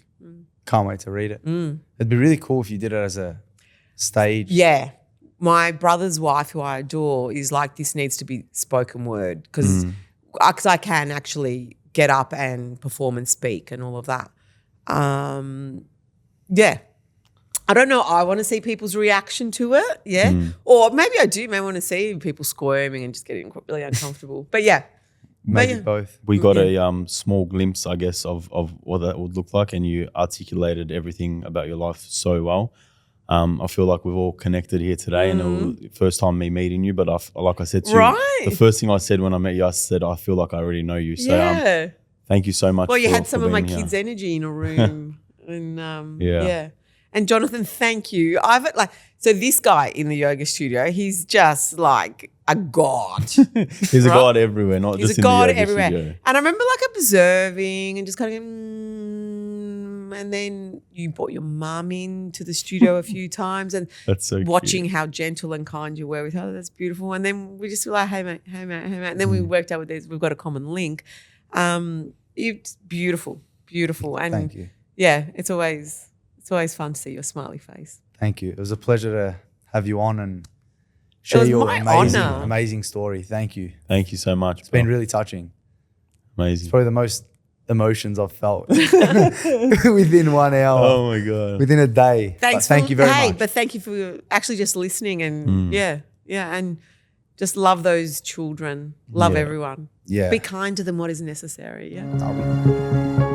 [SPEAKER 3] Can't wait to read it. It'd be really cool if you did it as a stage.
[SPEAKER 1] Yeah. My brother's wife, who I adore, is like, this needs to be spoken word because I can actually get up and perform and speak and all of that. Yeah. I don't know. I want to see people's reaction to it. Yeah. Or maybe I do. Maybe want to see people squirming and just getting really uncomfortable. But yeah.
[SPEAKER 3] Maybe both.
[SPEAKER 2] We got a small glimpse, I guess, of what that would look like, and you articulated everything about your life so well. I feel like we've all connected here today, and it was the first time me meeting you. But like I said to you, the first thing I said when I met you, I said I feel like I already know you. So thank you so much.
[SPEAKER 1] Well, you had some of my kids' energy in a room, and yeah. And Jonathan, thank you. So this guy in the yoga studio, he's just like a god.
[SPEAKER 2] He's a god everywhere, not just in the yoga studio.
[SPEAKER 1] And I remember like observing and just kind of, and then you brought your mum into the studio a few times, and
[SPEAKER 2] that's so
[SPEAKER 1] watching
[SPEAKER 2] cute.
[SPEAKER 1] how gentle and kind you were with her. That's beautiful. And then we just were like, hey mate. And then we worked out with this. We've got a common link. It's beautiful. And
[SPEAKER 3] thank you.
[SPEAKER 1] Yeah, it's always fun to see your smiley face.
[SPEAKER 3] Thank you. It was a pleasure to have you on and share your amazing story. Thank you.
[SPEAKER 2] Thank you so much.
[SPEAKER 3] It's been really touching.
[SPEAKER 2] Amazing.
[SPEAKER 3] It's probably the most emotions I've felt within 1 hour.
[SPEAKER 2] Oh my God.
[SPEAKER 3] Within a day. Thank you very much.
[SPEAKER 1] But thank you for actually just listening and and just love those children. Love everyone.
[SPEAKER 3] Yeah.
[SPEAKER 1] Be kind to them, what is necessary. Yeah.
[SPEAKER 3] I'll be.